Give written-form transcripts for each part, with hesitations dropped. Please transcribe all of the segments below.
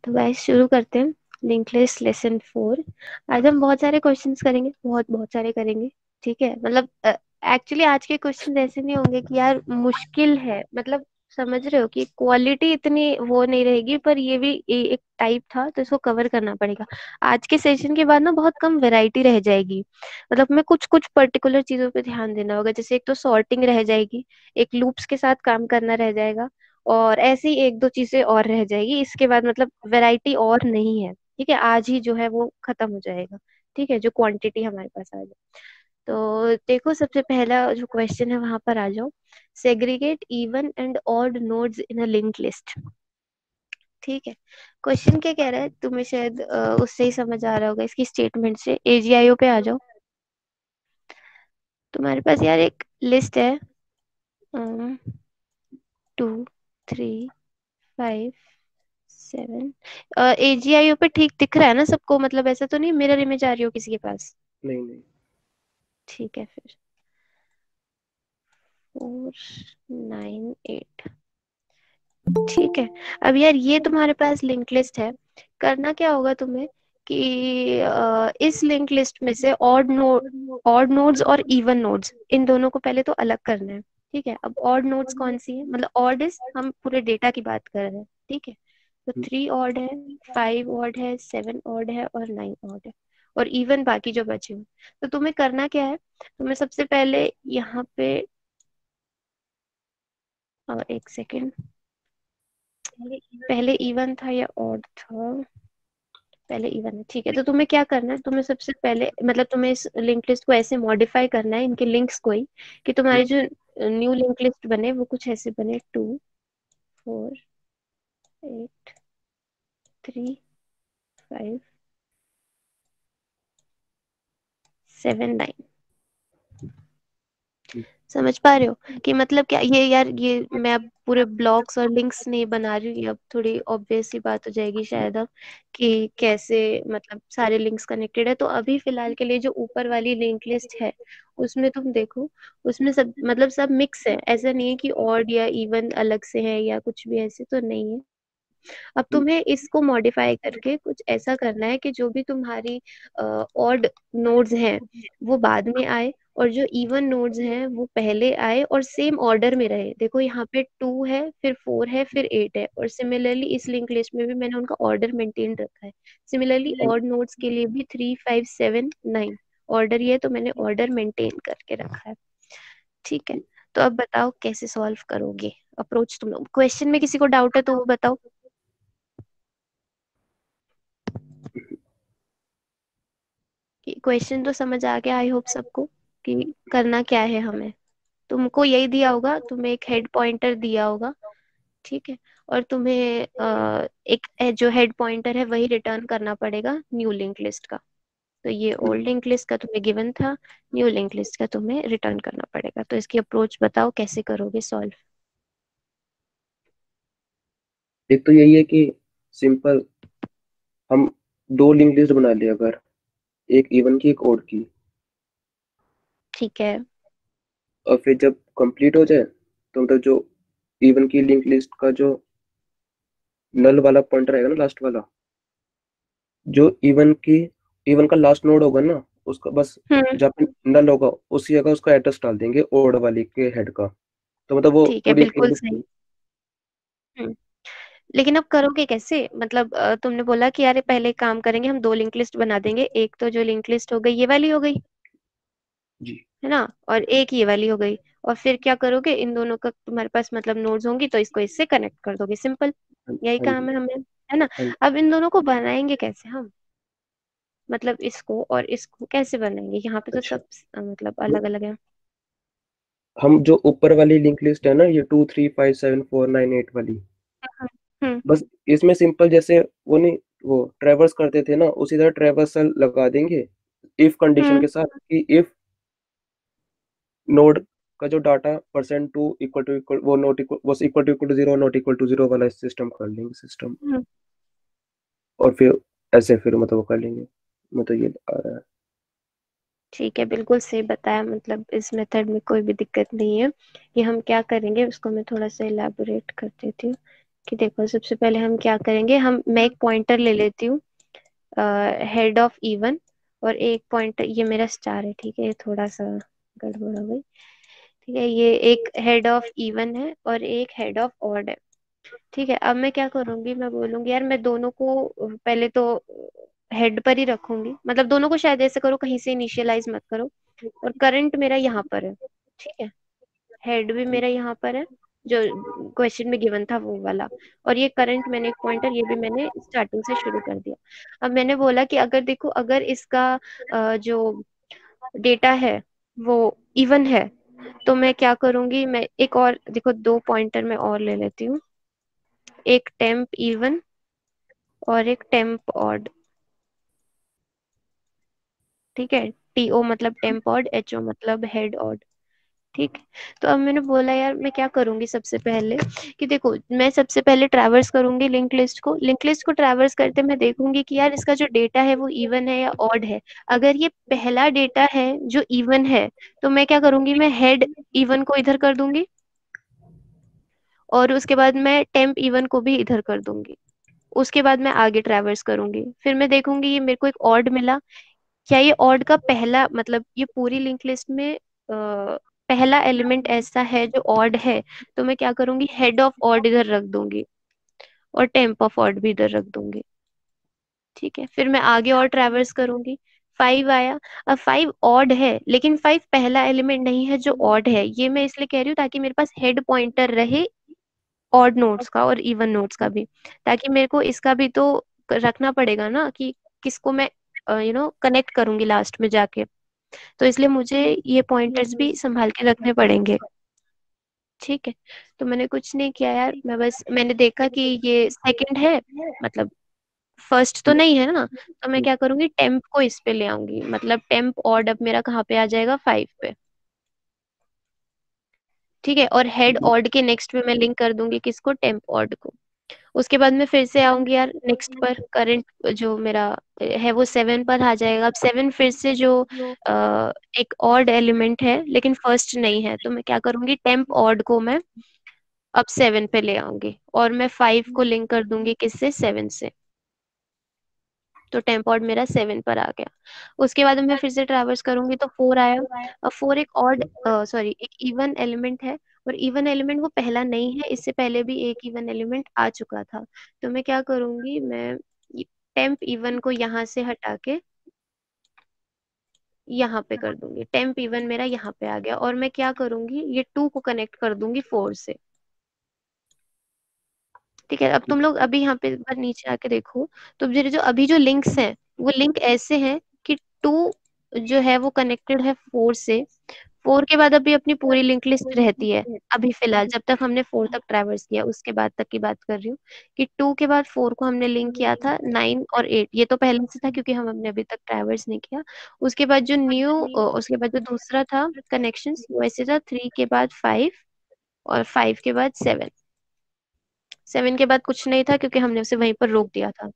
तो गाइस शुरू करते हैं लिंक लिस्ट लेसन 4। आज हम बहुत सारे क्वेश्चंस करेंगे, बहुत बहुत सारे करेंगे। ठीक है, मतलब एक्चुअली आज के क्वेश्चंस ऐसे नहीं होंगे कि यार मुश्किल है, मतलब समझ रहे हो कि क्वालिटी इतनी वो नहीं रहेगी, पर ये भी एक टाइप था तो इसको कवर करना पड़ेगा। आज के सेशन के बाद ना बहुत कम वैरायटी रह जाएगी, मतलब हमें कुछ कुछ पर्टिकुलर चीजों पे ध्यान देना होगा। जैसे एक तो सॉर्टिंग रह जाएगी, एक लूप्स के साथ काम करना रह जाएगा, और ऐसी एक दो चीजें और रह जाएगी। इसके बाद मतलब वैरायटी और नहीं है। ठीक है, आज ही जो है वो खत्म हो जाएगा। ठीक है, जो क्वांटिटी हमारे पास आ जाए। तो देखो, सबसे पहला जो क्वेश्चन है वहां पर आ जाओ। Segregate even and odd nodes in a linked list. ठीक है, क्वेश्चन क्या कह रहा है तुम्हें शायद उससे ही समझ आ रहा होगा, इसकी स्टेटमेंट से। एजीआईओ पे आ जाओ। तुम्हारे पास यार एक लिस्ट है, 2, 3, 5, 7। एजीआईओ पे ठीक दिख रहा है ना सबको? मतलब ऐसा तो नहीं मिरर इमेज आ रही हो किसी के पास? नहीं नहीं। ठीक है फिर। 4, 9, 8। ठीक है, अब यार ये तुम्हारे पास लिंक लिस्ट है। करना क्या होगा तुम्हें कि इस लिंक लिस्ट में से ऑड नोड्स और इवन नोड्स, इन दोनों को पहले तो अलग करना है। ठीक है, अब ऑड नोड्स कौन सी है? मतलब ऑड इज, हम पूरे डेटा की बात कर रहे हैं। ठीक है, तो 3 ऑड है, 5 ऑड है, 7 ऑड है और 9 ऑड है, और इवन बाकी जो बचे हुए। तो तुम्हें करना क्या है, तुम्हें सबसे पहले यहाँ पे एक सेकेंड, पहले इवन था या ऑड था? पहले इवन है। ठीक है, तो तुम्हें क्या करना है, तुम्हें सबसे पहले मतलब तुम्हें इस लिंक लिस्ट को ऐसे मॉडिफाई करना है, इनके लिंक्स को ही, कि तुम्हारी जो न्यू लिंक लिस्ट बने वो कुछ ऐसे बने। 2, 4, 8, 3, 5, 7, 9। समझ पा रहे हो कि मतलब क्या ये यार, ये मैं अब पूरे ब्लॉग्स और लिंक्स नहीं बना रही हूँ। ये अब थोड़ी ऑब्वियस सी बात हो जाएगी शायद अब, कि कैसे मतलब सारे लिंक्स कनेक्टेड है। तो अभी फिलहाल के लिए जो ऊपर वाली लिंक लिस्ट है उसमें तुम देखो, उसमें सब मतलब सब मिक्स है। ऐसा नहीं है कि ऑड या इवन अलग से है या कुछ भी, ऐसे तो नहीं है। अब तुम्हें इसको मॉडिफाई करके कुछ ऐसा करना है कि जो भी तुम्हारी ऑड नोड्स हैं वो बाद में आए, और जो इवन नोड्स हैं वो पहले आए और सेम ऑर्डर में रहे। देखो यहाँ पे 2 है, फिर 4 है, फिर 8 है, और सिमिलरली इस लिंक लिस्ट में भी मैंने उनका ऑर्डर मेंटेन रखा है। सिमिलरली ऑड नोड्स के लिए भी 3, 5, 7, 9 ऑर्डर ये है, तो मैंने ऑर्डर मेंटेन करके रखा है। ठीक है, तो अब बताओ कैसे सॉल्व करोगे? अप्रोच तुम लोग, क्वेश्चन में किसी को डाउट है तो वो बताओ। क्वेश्चन तो समझ आ गया आई होप सबको, कि करना क्या है हमें। तुमको यही दिया होगा, तुम्हें एक हेड पॉइंटर दिया होगा। ठीक है, और तुम्हें एक जो हेड पॉइंटर है वही रिटर्न करना पड़ेगा न्यू लिंक लिस्ट का। तो ये ओल्ड लिंक लिस्ट का तुम्हें गिवन था, न्यू लिंक लिस्ट का तुम्हें रिटर्न करना पड़ेगा। तो इसकी अप्रोच बताओ कैसे करोगे सॉल्व? एक तो यही है कि सिंपल हम दो लिंक लिस्ट बना लिया अगर, एक इवन की एक ओड की, ठीक है। और फिर जब कंप्लीट हो जाए तो मतलब जो इवन की लिंक लिस्ट का जो नल वाला पॉइंटर रहेगा ना, लास्ट वाला, जो इवन का लास्ट नोड होगा ना, उसका बस हम्म। जब नल होगा उसी जगह उसका एड्रेस डाल देंगे ओड वाली के हेड का। तो मतलब वो ठीक है, पूरी बिल्कुल सही। हम्म। लेकिन अब करोगे कैसे? मतलब तुमने बोला कि यार पहले एक काम करेंगे, हम 2 लिंक लिस्ट बना देंगे। एक तो जो लिंक लिस्ट हो गई ये वाली हो गई, जी। है ना, और एक ये वाली हो गई। और फिर क्या करोगे, इन दोनों का तुम्हारे पास मतलब नोड्स होंगी तो इसको इससे कनेक्ट कर दोगे। सिंपल, हाँ यही हाँ काम जी। है हमें, है ना। हाँ जी। अब इन दोनों को बनाएंगे कैसे हम? मतलब इसको और इसको कैसे बनाएंगे? यहाँ पे तो अच्छा, सब मतलब अलग तो अलग है। हम जो ऊपर वाली लिंक लिस्ट है ना, ये 2, 3, 5, 7, 4, 9, 8 वाली, हम्म। हम्म। बस इसमें सिंपल जैसे वो नहीं, वो ट्रेवर्स करते थे ना, उसी तरह ट्रेवर्सल लगा देंगे इफ कंडीशन हम्म। के साथ कि इफ नोड का जो डाटा %2 इक्वल टू इक्वल वो नॉट इक्वल वो equal to zero, not equal to zero वाला सिस्टम कर लेंगे सिस्टम। हम्म। और फिर ऐसे फिर मतलब वो कर लेंगे। मतलब ये आ रहा है। ठीक है, बिल्कुल सही बताया। मतलब इस मेथड में कोई भी दिक्कत नहीं है। कि हम क्या करेंगे उसको मैं थोड़ा सा इलाबोरेट कर देती हूँ कि देखो सबसे पहले हम क्या करेंगे, मैं एक पॉइंटर ले लेती हूँ, हेड ऑफ इवन, और एक पॉइंटर, ये मेरा स्टार है, ठीक है, ये थोड़ा सा गड़बड़ हो गई। ठीक है, ये एक हेड ऑफ इवन है और एक हेड ऑफ ऑड है। ठीक है, अब मैं क्या करूंगी, मैं बोलूंगी यार मैं दोनों को पहले तो हेड पर ही रखूंगी, मतलब दोनों को शायद ऐसे करो, कहीं से इनिशियलाइज मत करो। और करंट मेरा यहाँ पर है, ठीक है, हेड भी मेरा यहाँ पर है, जो क्वेश्चन में गिवन था वो वाला। और ये करंट मैंने एक पॉइंटर, ये भी मैंने स्टार्टिंग से शुरू कर दिया। अब मैंने बोला कि अगर देखो, अगर इसका जो डेटा है वो इवन है, तो मैं क्या करूंगी, मैं एक और देखो, दो पॉइंटर मैं और ले लेती हूँ, एक टेम्प इवन और एक टेम्प ऑड। ठीक है, टीओ मतलब टेम्प ऑड, एचओ मतलब हेड ऑड। ठीक है, तो अब मैंने बोला यार मैं क्या करूंगी सबसे पहले, कि देखो मैं सबसे पहले ट्रैवर्स करूंगी लिंक लिस्ट को ट्रैवर्स करते मैं देखूंगी कि यार इसका जो डेटा है वो इवन है या ऑड है। अगर ये पहला डेटा है जो इवन है, तो मैं क्या करूंगी, मैं हेड इवन को इधर कर दूंगी, और उसके बाद मैं टेम्प इवन को भी इधर कर दूंगी। उसके बाद मैं आगे ट्रैवर्स करूंगी, फिर मैं देखूंगी ये मेरे को एक ऑड मिला, क्या ये ऑड का पहला, मतलब ये पूरी लिंक लिस्ट में पहला एलिमेंट ऐसा है जो ऑड है, तो मैं क्या करूंगी, हेड ऑफ ऑड इधर रख दूंगी और टेम्प ऑफ ऑड भी इधर रख दूंगी। ठीक है, फिर मैं आगे और ट्रैवर्स करूंगी, 5 आया। अब 5 ऑड है, लेकिन 5 पहला एलिमेंट नहीं है जो ऑड है, ये मैं इसलिए कह रही हूँ ताकि मेरे पास हेड पॉइंटर रहे ऑड नोट्स का और इवन नोट्स का भी, ताकि मेरे को इसका भी तो रखना पड़ेगा ना कि किसको मैं कनेक्ट करूंगी लास्ट में जाके। तो इसलिए मुझे ये पॉइंटर्स भी संभाल के रखने पड़ेंगे। ठीक है, तो मैंने कुछ नहीं किया यार, मैंने देखा कि ये सेकंड है, मतलब फर्स्ट तो नहीं है ना, तो मैं क्या करूंगी, टेम्प को इस पे ले आऊंगी, मतलब टेम्प ऑड अब मेरा कहाँ पे आ जाएगा, 5 पे। ठीक है, और हेड ऑड के नेक्स्ट पे मैं लिंक कर दूंगी किसको, टेम्प ऑड को। उसके बाद मैं फिर से आऊंगी यार नेक्स्ट पर, करंट जो मेरा है वो 7 पर आ जाएगा। अब 7 फिर से जो एक ऑड एलिमेंट है लेकिन फर्स्ट नहीं है, तो मैं क्या करूंगी, टेम्प ऑड को मैं अब 7 पे ले आऊंगी, और मैं 5 को लिंक कर दूंगी किससे, 7 से। तो टेम्पॉड मेरा 7 पर आ गया। उसके बाद मैं फिर से ट्रैवर्स करूंगी तो 4 आया। अब 4 एक ऑड, सॉरी, एक इवन एलिमेंट है, और इवन एलिमेंट वो पहला नहीं है, इससे पहले भी एक इवन एलिमेंट आ चुका था। तो मैं क्या करूंगी, मैं टेम्प इवन को यहाँ से हटा के यहाँ पे कर दूंगी, टेम्प इवन मेरा यहाँ पे आ गया, और मैं क्या करूंगी, ये 2 को कनेक्ट कर दूंगी 4 से। ठीक है, अब तुम लोग अभी यहाँ पे एक बार नीचे आके देखो, तो मेरे जो अभी जो लिंक्स हैं वो लिंक ऐसे हैं कि 2 जो है वो कनेक्टेड है 4 से। 4 के बाद अभी अपनी पूरी लिंक लिस्ट रहती है, अभी फिलहाल जब तक हमने 4 तक ट्रैवर्स किया उसके बाद तक की बात कर रही हूँ, कि 2 के बाद 4 को हमने लिंक किया था, 9 और 8 ये तो पहले से था क्योंकि हमने अभी तक ट्रैवर्स नहीं किया। उसके बाद जो दूसरा था कनेक्शन वो ऐसे था, 3 के बाद 5 और 5 के बाद 7। 7 के बाद कुछ नहीं था क्योंकि हमने उसे वहीं पर रोक दिया था।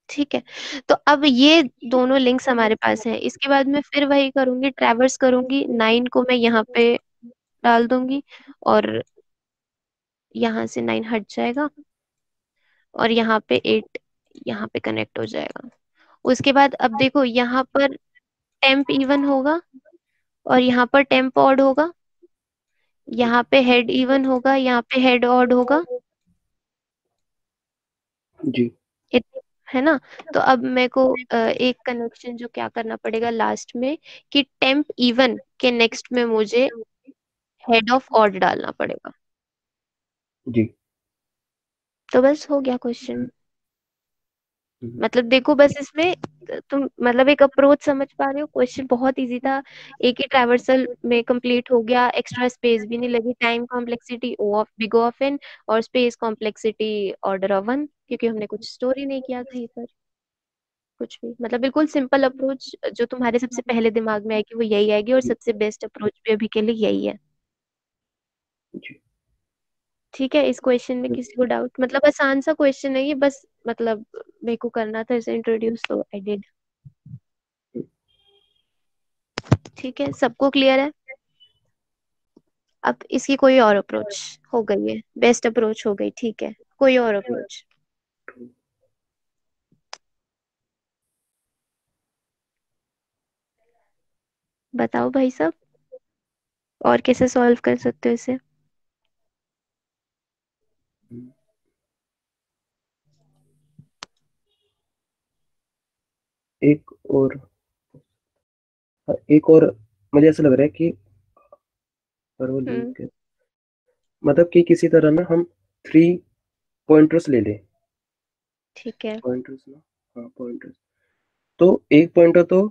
ठीक है, तो अब ये दोनों लिंक्स हमारे पास हैं, इसके बाद मैं फिर वही करूंगी, ट्रैवर्स करूंगी, 9 को मैं यहाँ पे डाल दूंगी, और यहाँ से 9 हट जाएगा, और यहाँ पे 8 यहाँ पे कनेक्ट हो जाएगा। उसके बाद अब देखो यहाँ पर टेम्प इवन होगा, और यहाँ पर टेम्प ऑड होगा, यहाँ पे हेड इवन होगा, यहाँ पे हेड ऑड होगा। जी। है ना। तो अब मेरे को एक कनेक्शन जो क्या करना पड़ेगा लास्ट में, कि टेम्प इवन के नेक्स्ट में मुझे हेड ऑफ ऑड डालना पड़ेगा। जी। तो बस हो गया क्वेश्चन। हम्म। मतलब देखो बस इसमें तुम मतलब एक अप्रोच समझ पा रहे हो, क्वेश्चन बहुत इजी था, एक ही ट्रैवर्सल में कंप्लीट हो गया, एक्स्ट्रा स्पेस भी नहीं लगी, time complexity O of big of N, और space complexity order of one, क्योंकि हमने कुछ स्टोरी नहीं किया कहीं पर कुछ भी, मतलब बिल्कुल सिंपल अप्रोच जो तुम्हारे सबसे पहले दिमाग में आएगी वो यही आएगी, और जी। सबसे बेस्ट अप्रोच भी अभी के लिए यही है। जी। ठीक है, इस क्वेश्चन में किसी को डाउट, मतलब आसान सा क्वेश्चन है ये, बस मतलब मेरे को करना था इसे इंट्रोड्यूस, तो आई डिड। ठीक है, सबको क्लियर है। अब इसकी कोई और अप्रोच हो गई है, बेस्ट अप्रोच हो गई, ठीक है, कोई और अप्रोच। बताओ भाई साहब, और कैसे सॉल्व कर सकते हो इसे? एक और, हाँ, एक और मुझे ऐसा लग रहा है कि पर वो हम्म। लिंक है, मतलब कि किसी तरह ना हम 3 पॉइंटर्स ले लें। ठीक है। पॉइंटर्स ना, हाँ पॉइंटर्स। तो एक पॉइंटर तो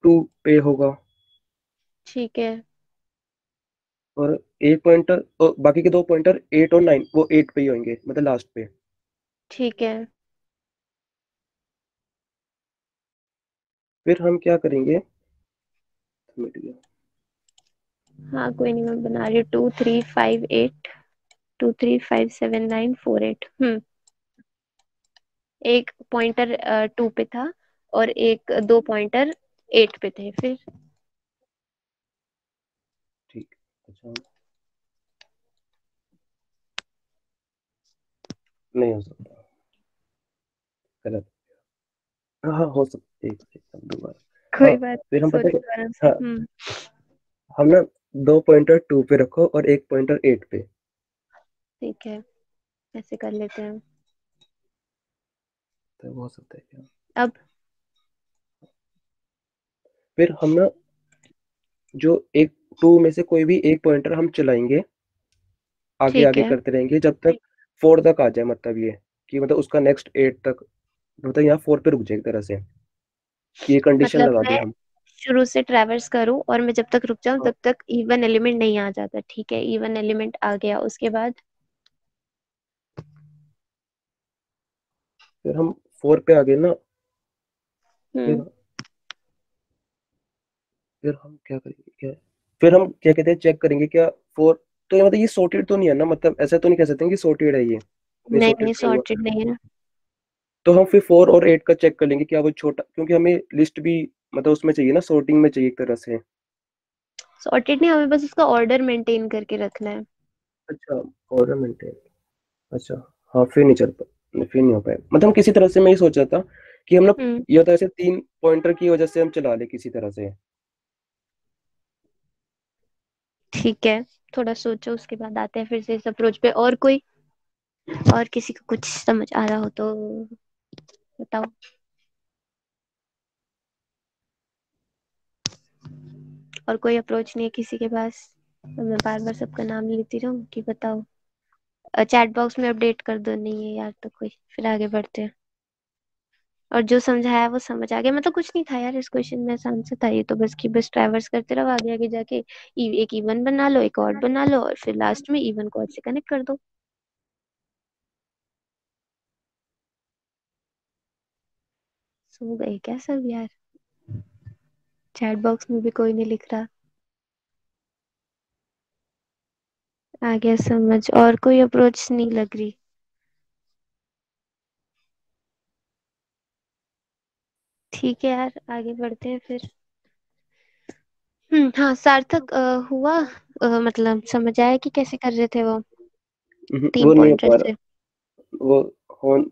2 पे होगा, ठीक है। और एक पॉइंटर और बाकी के 2 पॉइंटर 8 और 9 वो 8 पे ही होंगे, मतलब लास्ट पे। ठीक है। फिर हम क्या करेंगे, मिट गया। हाँ कोई नहीं, मैं बना रही हूँ। 2 3 5 8, 2 3 5 7 9 4 8। एक पॉइंटर 2 पे था, और एक दो पॉइंटर 8 पे थे फिर। ठीक। अच्छा, नहीं हो सकता, गलत। हाँ हाँ, हो सकता है, एक सेकंड दोबारा। हाँ, कोई बात नहीं, फिर हम पता सोचो है, आराम से। हाँ, हम ना 2 पॉइंटर 2 पे रखो और एक पॉइंटर 8 पे। ठीक है, ऐसे कर लेते हैं। तो वो हो सकता है क्या। अब। फिर हम ना जो एक 2 में से कोई भी एक पॉइंटर हम चलाएंगे, आगे ठीक आगे है, करते रहेंगे जब तक 4 तक आ जाए, मतलब ये कि मतलब उसका नेक्स्ट 8 तक, मतलब यहाँ 4 पे रुक जाए एक तरह से, ये कंडीशन मतलब लगा दी मैं हम। शुरू से ट्रैवर्स करूं और मैं जब तक रुक जाऊं हाँ, तब तक इवन एलिमेंट नहीं आ जाता, ठीक है, इवन एलिमेंट आ गया उसके बाद। फिर हम 4 पे आ गए ना। फिर हम्म। फिर हम क्या करेंगे, क्या, फिर हम क्या कहते हैं, चेक करेंगे क्या 4, तो ये मतलब ये सॉर्टेड तो नहीं है ना, मतलब ऐसा तो नहीं कह सकते हैं कि सॉर्टेड है ये, नहीं नहीं सॉर्टेड नहीं, नहीं हुआ। सॉर्टेड नहीं है। तो हम फिर 4 और 8 का चेक कर लेंगे क्या वो छोटा, क्योंकि हमें लिस्ट भी मतलब उसमें चाहिए ना, सॉर्टिंग में चाहिए एक तरह से। सॉर्टेड नहीं, हमें बस उसका ऑर्डर मेंटेन करके रखना है। अच्छा, ऑर्डर मेंटेन। अच्छा, हाँ फिर नहीं चल पा, फिर नहीं हो पाएगा, मतलब किसी तरह से मैं ये सोच रहा था कि हम ना, हम्म। ये होता है ऐसे 3 पॉइंटर की वजह से हम चला ले किसी तरह से। ठीक है, थोड़ा सोचो, उसके बाद आते हैं फिर से इस अप्रोच पे। और कोई, और किसी को कुछ समझ आ रहा हो तो बताओ। और कोई अप्रोच नहीं है किसी के पास? तो मैं बार बार सबका नाम लेती रहूं कि बताओ? चैट बॉक्स में अपडेट कर दो, नहीं है यार तो कोई, फिर आगे बढ़ते हैं। और जो समझाया वो समझ आ गया, मतलब कुछ नहीं था यार इस क्वेश्चन में, आसान से था ये तो, बस कि बस ट्रैवर्स करते रहो आगे आगे जाके। एक इवन बना लो, एक और बना लो, और फिर लास्ट में इवन को से कनेक्ट कर दो। सो गए क्या सब यार? चैट बॉक्स में भी कोई नहीं लिख रहा। आ गया समझ, और कोई अप्रोच नहीं लग रही। ठीक है यार, आगे बढ़ते हैं फिर। हाँ सार्थक, हुआ, मतलब समझ आया कि कैसे कर रहे थे वो तीन वो नहीं हो पॉइंटर पा से? रहा, वो होन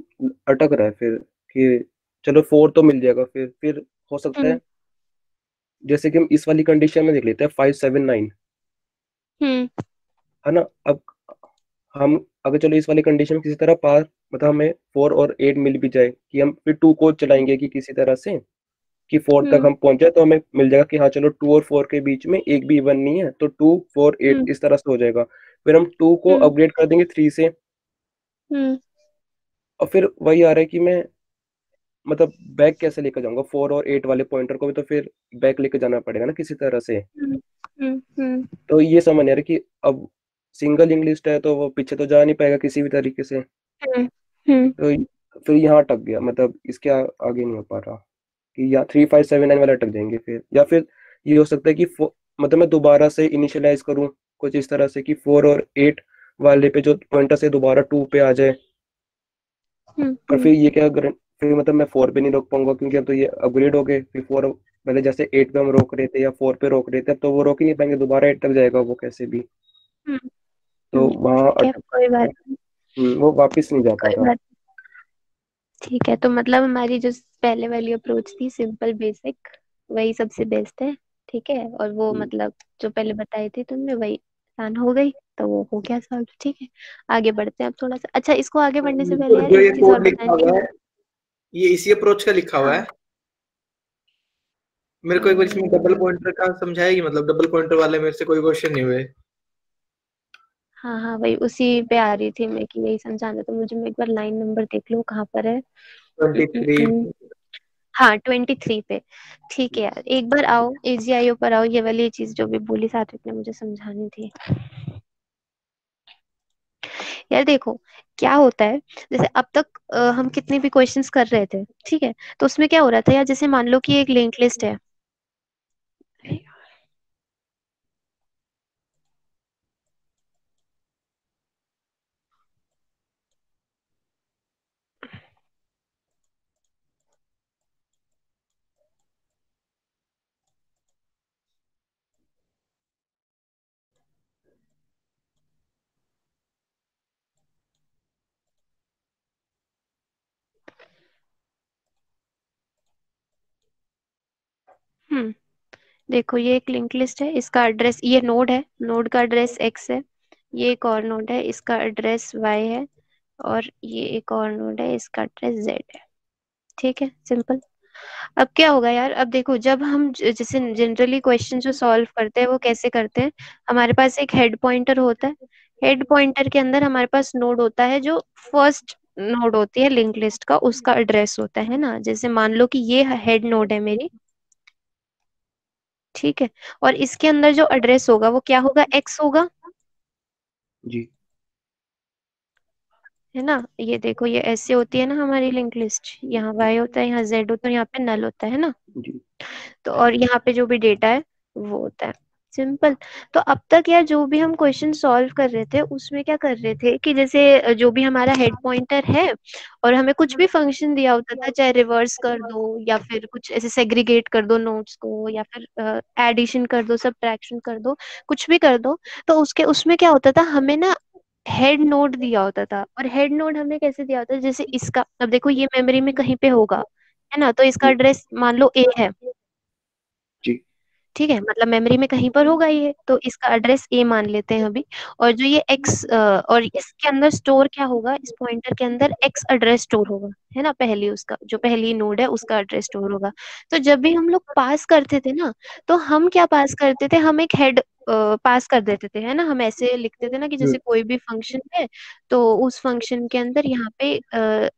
अटक रहा है फिर, कि चलो 4 तो मिल जाएगा, फिर हो सकता हम्म। है, जैसे कि हम इस वाली कंडीशन में देख लेते हैं 5 7 9, हम्म। है ना। अब हम अगर चलो इस वाली कंडीशन में किसी तरह पार, मतलब हमें 4 और 8 मिल भी जाए, कि हम फिर 2 को चलाएंगे कि किसी तरह से कि 4 तक हम्म। हम पहुंच जाए, तो हमें मिल जाएगा कि हाँ चलो 2 और 4 के बीच में एक भी इवन नहीं है, तो 2 4 8 हम्म। इस तरह से हो जाएगा। फिर हम 2 को हम्म। अपग्रेड कर देंगे 3 से, हम्म। और फिर वही आ रहा है कि मैं मतलब बैक कैसे लेकर जाऊंगा 4 और 8 वाले पॉइंटर को भी, तो फिर बैक लेकर जाना पड़ेगा ना किसी तरह से। हम्म। हम्म। हम्म। तो ये समझ नहीं आ रहा कि अब सिंगल इंग्लिश है तो वो पीछे तो जा नहीं पाएगा किसी भी तरीके से। हम्म। हम्म। तो फिर यहाँ अटक गया, मतलब इसके आगे नहीं हो पा रहा, कि या 3 5 7 9 वाला अटक जाएंगे फिर, या फिर ये हो सकता है कि मतलब मैं दोबारा से इनिशियलाइज करूँ कुछ इस तरह से कि 4 और 8 वाले पे जो पॉइंटर से दोबारा 2 पे आ जाए। हम्म। पर फिर ये क्या फिर मतलब मैं 4 पे नहीं रोक पाऊंगा, क्योंकि अब तो ये अपग्रेड हो गए, फिर 4, पहले जैसे 8 पे हम रोक रहे थे या 4 पे रोक रहे थे, अब तो वो रोक ही नहीं पाएंगे, दोबारा 8 तक जाएगा वो कैसे भी। हम्म। तो वहाँ ठीक है, अटक, कोई बात नहीं। वो वापस नहीं जा पा कोई रहा। बात। ठीक है, तो मतलब हमारी जो पहले वाली अप्रोच थी, सिंपल बेसिक, वही सबसे बेस्ट है। ठीक है, और वो हम्म, मतलब जो पहले बताई थी तुमने, वही आसान हो गई, तो वो हो गया सॉल्व। ठीक है, आगे बढ़ते हैं अब थोड़ा सा। अच्छा, इसको आगे बढ़ने से पहले यार जो एक ये चीज और कोड लिखा बतानी थी। हुआ है, ये इसी अप्रोच का लिखा हुआ हाँ। है। मेरे को एक बार इसमें डबल पॉइंटर का समझाएगी, मतलब डबल पॉइंटर वाले मेरे से कोई क्वेश्चन नहीं हुए। हाँ हाँ, वही उसी पे आ रही थी मैं कि यही समझाना, तो मुझे मैं एक बार लाइन नंबर देख लूँ कहाँ पर है। 23। हाँ, 23 पे। ठीक है यार, एक बार आओ, AGIO पर आओ, ये वाली चीज जो भी बोली सात्विक ने मुझे समझानी थी। यार देखो, क्या होता है, जैसे अब तक हम कितने भी क्वेश्चंस कर रहे थे, ठीक है, तो उसमें क्या हो रहा था यार, जैसे मान लो कि एक लिंक लिस्ट है। हम्म। देखो, ये एक लिंक लिस्ट है, इसका एड्रेस, ये नोड है, नोड का एड्रेस X है। ये एक और नोड है, इसका एड्रेस Y है। और ये एक और नोड है, इसका एड्रेस Z है। ठीक है, सिंपल। अब क्या होगा यार, अब देखो, जब हम जैसे जनरली क्वेश्चन जो सॉल्व करते हैं वो कैसे करते हैं, हमारे पास एक हेड पॉइंटर होता है। हेड पॉइंटर के अंदर हमारे पास नोड होता है, जो फर्स्ट नोड होती है लिंक लिस्ट का, उसका एड्रेस होता है ना। जैसे मान लो कि ये हेड नोड है मेरी। ठीक है, और इसके अंदर जो एड्रेस होगा वो क्या होगा, X होगा। जी है ना, ये देखो, ये ऐसे होती है ना हमारी लिंक लिस्ट, यहाँ Y होता है, यहाँ Z होता है, यहाँ पे नल होता है ना। जी तो और यहाँ पे जो भी डेटा है वो होता है। सिंपल। तो अब तक यार जो भी हम क्वेश्चन सॉल्व कर रहे थे उसमें क्या कर रहे थे कि जैसे जो भी हमारा हेड पॉइंटर है, और हमें कुछ भी फंक्शन दिया होता था, चाहे रिवर्स कर दो या फिर कुछ ऐसे सेग्रीगेट कर दो नोट्स को, या फिर एडिशन कर दो, सब्ट्रैक्शन कर दो, कुछ भी कर दो। तो उसके उसमें क्या होता था, हमें ना हेड नोड दिया होता था। और हेड नोड हमें कैसे दिया होता है, जैसे इसका, अब देखो ये मेमोरी में कहीं पे होगा, है ना, तो इसका एड्रेस मान लो A है। जी ठीक है, मतलब मेमोरी में कहीं पर होगा ये, तो इसका एड्रेस A मान लेते हैं अभी। और जो ये X, और इसके अंदर स्टोर क्या होगा, इस पॉइंटर के अंदर X एड्रेस स्टोर होगा। है ना, पहली उसका जो पहली नोड है उसका एड्रेस स्टोर होगा। तो जब भी हम लोग पास करते थे ना, तो हम क्या पास करते थे, हम एक हेड पास कर देते थे, है ना। हम ऐसे लिखते थे ना कि हम्म, जैसे कोई भी फंक्शन है, तो उस फंक्शन के अंदर यहाँ पे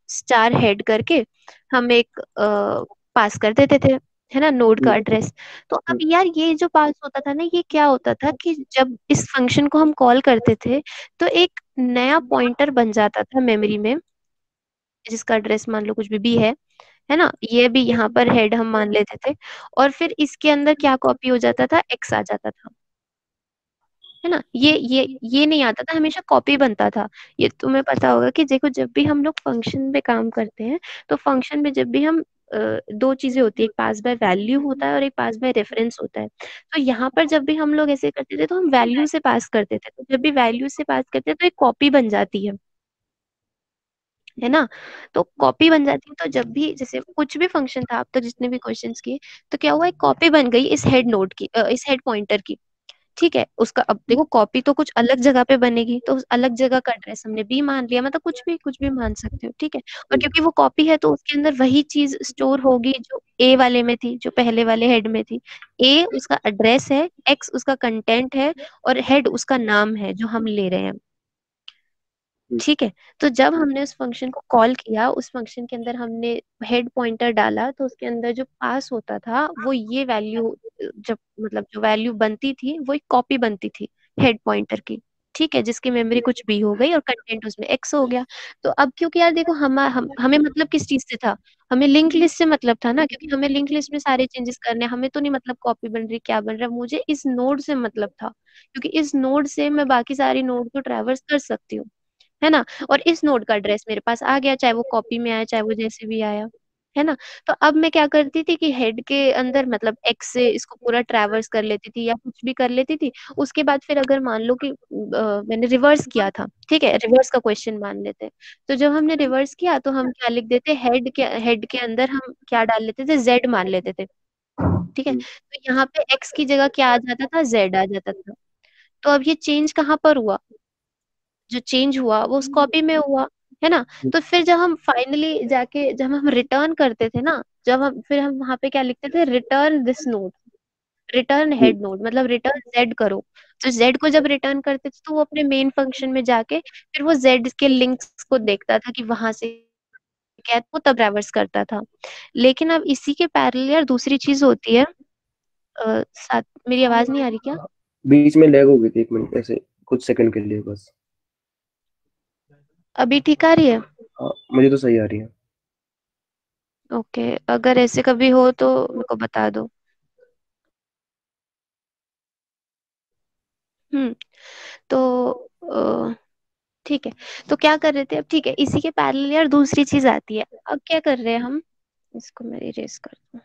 स्टार हेड करके हम एक पास कर देते थे, है ना, नोड का हम्म, एड्रेस। तो अब हम्म, यार ये जो पास होता था ना, ये क्या होता था कि जब इस फंक्शन को हम कॉल करते थे, तो एक नया पॉइंटर बन जाता था मेमोरी में, जिसका एड्रेस मान लो कुछ भी है ना, ये भी यहाँ पर हेड हम मान लेते थे। और फिर इसके अंदर क्या कॉपी हो जाता था, X आ जाता था। है ना, ये नहीं आता था, हमेशा कॉपी बनता था। ये तुम्हें पता होगा कि देखो, जब भी हम लोग फंक्शन पे काम करते हैं, तो फंक्शन में जब भी हम दो चीजें होती है, एक पास बाय वैल्यू होता है और एक पास बाय रेफरेंस होता है। तो यहाँ पर जब भी हम लोग ऐसे करते थे, तो हम वैल्यू से पास करते थे, तो जब भी वैल्यू से पास करते हैं तो एक कॉपी बन जाती है ना। तो कॉपी बन जाती है, तो जब भी जैसे कुछ भी फंक्शन था, अब तक जितने भी क्वेश्चंस किए, तो क्या हुआ, एक कॉपी बन गई इस हेड नोड की, इस हेड पॉइंटर की। ठीक है, उसका अब देखो, कॉपी तो कुछ अलग जगह पे बनेगी, तो उस अलग जगह का एड्रेस हमने बी मान लिया, मतलब कुछ भी मान सकते हो। ठीक है, और हम्म, क्योंकि वो कॉपी है, तो उसके अंदर वही चीज स्टोर होगी जो ए वाले में थी, जो पहले वाले हेड में थी। ए उसका एड्रेस है, X उसका कंटेंट है, और हेड उसका नाम है जो हम ले रहे हैं। हम्म, ठीक है, तो जब हमने उस फंक्शन को कॉल किया, उस फंक्शन के अंदर हमने हेड पॉइंटर डाला, तो उसके अंदर जो पास होता था वो ये वैल्यू, जब मतलब जो वैल्यू बनती थी वो एक कॉपी बनती थी हेड पॉइंटर की। ठीक है, जिसकी मेमोरी कुछ भी हो गई और कंटेंट उसमें X हो गया। तो अब क्योंकि यार देखो, हमें मतलब किस चीज से था, हमें लिंक लिस्ट से मतलब था ना, क्योंकि हमें लिंक लिस्ट में सारे चेंजेस करने हैं, हमें तो नहीं मतलब कॉपी बन रही क्या बन रहा है, मुझे इस नोड से मतलब था, क्योंकि इस नोड से मैं बाकी सारी नोड को ट्रैवर्स कर सकती हूँ, है ना। और इस नोड का एड्रेस मेरे पास आ गया, चाहे वो कॉपी में आया, चाहे वो जैसे भी आया। है ना। तो अब मैं क्या करती थी कि हेड के अंदर मतलब एक्स से इसको पूरा ट्रैवर्स कर लेती थी या कुछ भी कर लेती थी। उसके बाद फिर अगर मान लो कि मैंने रिवर्स किया था, ठीक है, रिवर्स का क्वेश्चन मान लेते हैं। तो जब हमने रिवर्स किया तो हम क्या लिख देते, हेड के अंदर हम क्या डाल लेते थे, जेड मान लेते थे, ठीक है। तो यहाँ पे एक्स की जगह क्या आ जाता था, जेड आ जाता था। तो अब ये चेंज कहाँ पर हुआ, जो चेंज हुआ वो उस कॉपी में हुआ, है ना। तो फिर जब हम फाइनली जाके जब हम रिटर्न करते थे ना, जब हम फिर हम वहां पे क्या लिखते थे, return this node, return head nod, मतलब रिटर्न जेड करो। तो जेड को जब रिटर्न करते थे तो वो अपने मेन फंक्शन में जाके फिर वो जेड के लिंक्स को देखता था कि वहां से क्या है, तो वो तब रिवर्स करता था। लेकिन अब इसी के पैरेलल यार दूसरी चीज होती है, साथ मेरी आवाज नहीं आ रही क्या? बीच में लैग हो गई थी 1 मिनट ऐसे, कुछ सेकंड के लिए बस। अभी ठीक आ रही है? हाँ, मुझे तो सही आ रही है। ओके, अगर ऐसे कभी हो तो मेरे को बता दो। हम्म। तो ठीक है। तो क्या कर रहे थे अब, ठीक है, इसी के पैरेलल यार दूसरी चीज आती है। अब क्या कर रहे हैं हम, इसको मैं इरेज कर दूं।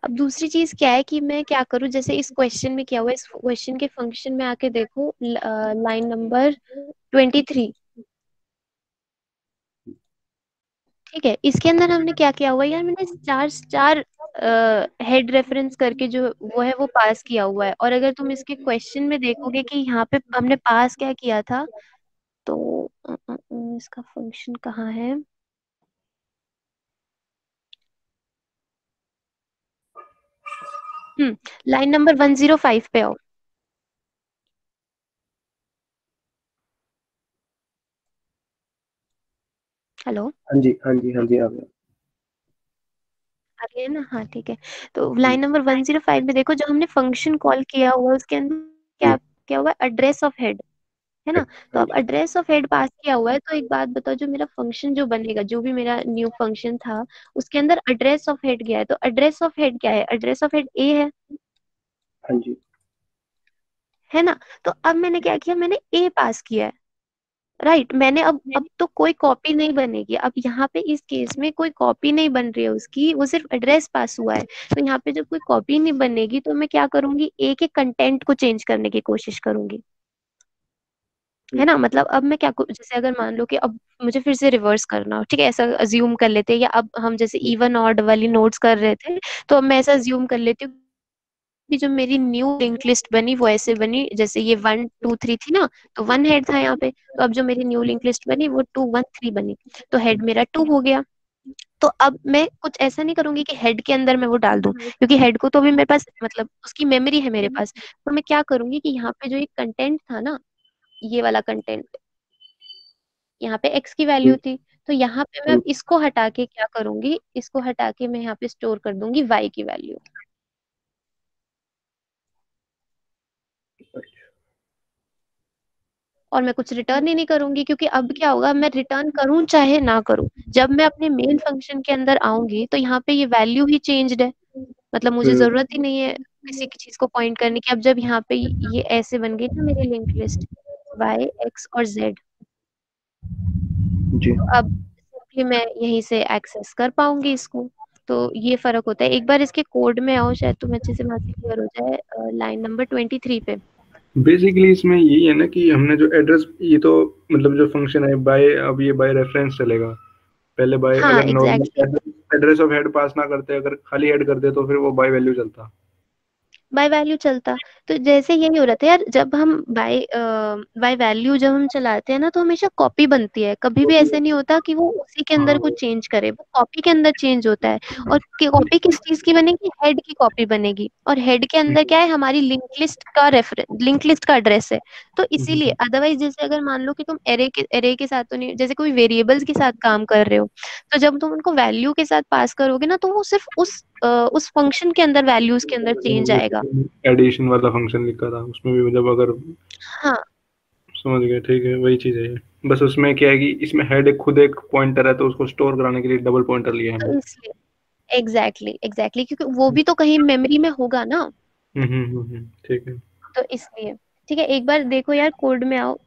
अब दूसरी चीज क्या है कि मैं क्या करूं, जैसे इस क्वेश्चन में क्या हुआ, इस क्वेश्चन के फंक्शन में आके देखो, लाइन नंबर 23, ठीक है। इसके अंदर हमने क्या किया हुआ है यार, मैंने चार चार हेड रेफरेंस करके जो वो है वो पास किया हुआ है। और अगर तुम इसके क्वेश्चन में देखोगे कि यहाँ पे हमने पास क्या किया था, तो इसका फंक्शन कहाँ है, लाइन नंबर 105 पे आओ। हेलो, हाँ जी, हाँ जी, हाँ जी, आ गया। आ रही है ना, हाँ ठीक है। तो लाइन नंबर 105 में देखो, जो हमने फंक्शन कॉल किया हुआ है उसके अंदर क्या जी, क्या हुआ है, एड्रेस ऑफ हेड, है ना। तो हाँ अब जी, एड्रेस ऑफ हेड पास किया हुआ है, तो एक बात बताओ, जो मेरा फंक्शन जो बनेगा, जो भी मेरा न्यू फंक्शन था, उसके अंदर एड्रेस ऑफ हेड गया है। तो एड्रेस ऑफ हेड क्या है, एड्रेस ऑफ हेड ए हाँ जी। है ना। तो अब मैंने क्या किया, मैंने ए पास किया है, राइट। मैंने अब तो कोई कॉपी नहीं बनेगी, अब यहाँ पे इस केस में कोई कॉपी नहीं बन रही है उसकी, वो सिर्फ एड्रेस पास हुआ है। तो यहाँ पे जब कोई कॉपी नहीं बनेगी तो मैं क्या करूंगी, ए के कंटेंट को चेंज करने की कोशिश करूंगी, है ना। मतलब अब मैं जैसे अगर मान लो कि अब मुझे फिर से रिवर्स करना हो, ठीक है, ऐसा अज्यूम कर लेते हैं, या अब हम जैसे इवन ऑड वाली नोट्स कर रहे थे, तो अब मैं ऐसा अज्यूम कर लेती हूँ कि जो मेरी न्यू लिंक लिस्ट बनी वो ऐसे बनी, जैसे ये 1 2 3 थी ना, तो 1 हेड था यहाँ पे। तो अब जो मेरी न्यू लिंक लिस्ट बनी वो 2 1 3 बनी, तो हेड मेरा 2 हो गया। तो अब मैं कुछ ऐसा नहीं करूंगी कि हेड के अंदर मैं वो डाल दूं, क्योंकि हेड को तो भी मेरे पास मतलब उसकी मेमोरी है मेरे पास। तो मैं क्या करूंगी कि यहाँ पे जो एक कंटेंट था ना, ये वाला कंटेंट, यहाँ पे एक्स की वैल्यू थी, तो यहाँ पे मैं अब इसको हटा के क्या करूंगी, इसको हटा के मैं यहाँ पे स्टोर कर दूंगी वाई की वैल्यू, और मैं कुछ रिटर्न ही नहीं करूंगी। क्योंकि अब क्या होगा, मैं रिटर्न करूं चाहे ना करूं, जब मैं अपने मेन फंक्शन के अंदर आऊंगी तो यहाँ पे ये वैल्यू ही चेंज्ड है, मतलब मुझे जरूरत ही नहीं है किसी की चीज को पॉइंट करने की। अब जब यहाँ पे ये ऐसे बन गई ना मेरी लिंक लिस्ट, वाई एक्स और जेड, जी। तो अब सिंपली मैं यहीं से एक्सेस कर पाऊंगी इसको। तो ये फर्क होता है। एक बार इसके कोड में आओ, शायद तुम अच्छे से वहां से क्लियर हो जाए, लाइन नंबर 23 पे। बेसिकली इसमें यही है ना कि हमने जो एड्रेस, ये तो मतलब जो फंक्शन है बाय, अब ये बाय रेफरेंस चलेगा। पहले बाय, हाँ अगर exactly, normal address of head pass ना करते, अगर खाली ऐड करते तो फिर वो बाय वैल्यू चलता। बाय वैल्यू चलता। तो जैसे यही हो रहा था यार, जब हम बाय वैल्यू जब हम चलाते हैं ना, तो हमेशा कॉपी बनती है, कभी भी ऐसे नहीं होता कि वो उसी के अंदर कुछ चेंज करे, वो कॉपी के अंदर चेंज होता है। और कॉपी किस चीज की बनेगी, हेड की कॉपी बनेगी, और हेड के अंदर क्या है, हमारी लिंक लिस्ट का एड्रेस है। तो इसीलिए अदरवाइज जैसे अगर मान लो कि तुम एरे के साथ तो नहीं, जैसे कोई वेरिएबल्स के साथ काम कर रहे हो, तो जब तुम उनको वैल्यू के साथ पास करोगे ना, तो वो सिर्फ उस फंक्शन के अंदर वैल्यूज के अंदर चेंज आएगा। एडिशन वाला फंक्शन लिखा था उसमें भी, मतलब अगर हाँ, समझ गए, ठीक है, वही चीज़ है ये। बस उसमें क्या है कि इसमें हेड एक खुद एक पॉइंटर है, तो उसको स्टोर कराने के लिए डबल पॉइंटर लिया है हमने। तो इसलिए एग्जैक्टली क्योंकि वो भी तो कहीं मेमोरी में होगा ना, ठीक है। तो इसलिए। ठीक है, एक बार देखो यार, कोड में आओ।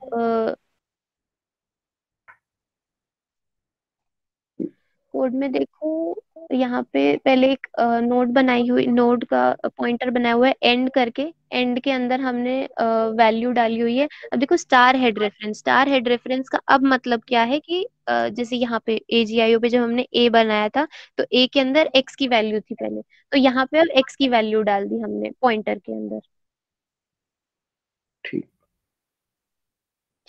कोड में देखो, यहाँ पे पहले एक नोड बनाई हुई, नोड का पॉइंटर बनाया हुआ है एंड करके। एंड के अंदर हमने वैल्यू डाली हुई है। अब देखो star head reference, star head reference का अब मतलब क्या है कि जैसे यहाँ पे AGIO पे जब हमने ए बनाया था, तो ए के अंदर एक्स की वैल्यू थी पहले, तो यहाँ पे अब एक्स की वैल्यू डाल दी हमने पॉइंटर के अंदर। ठीक।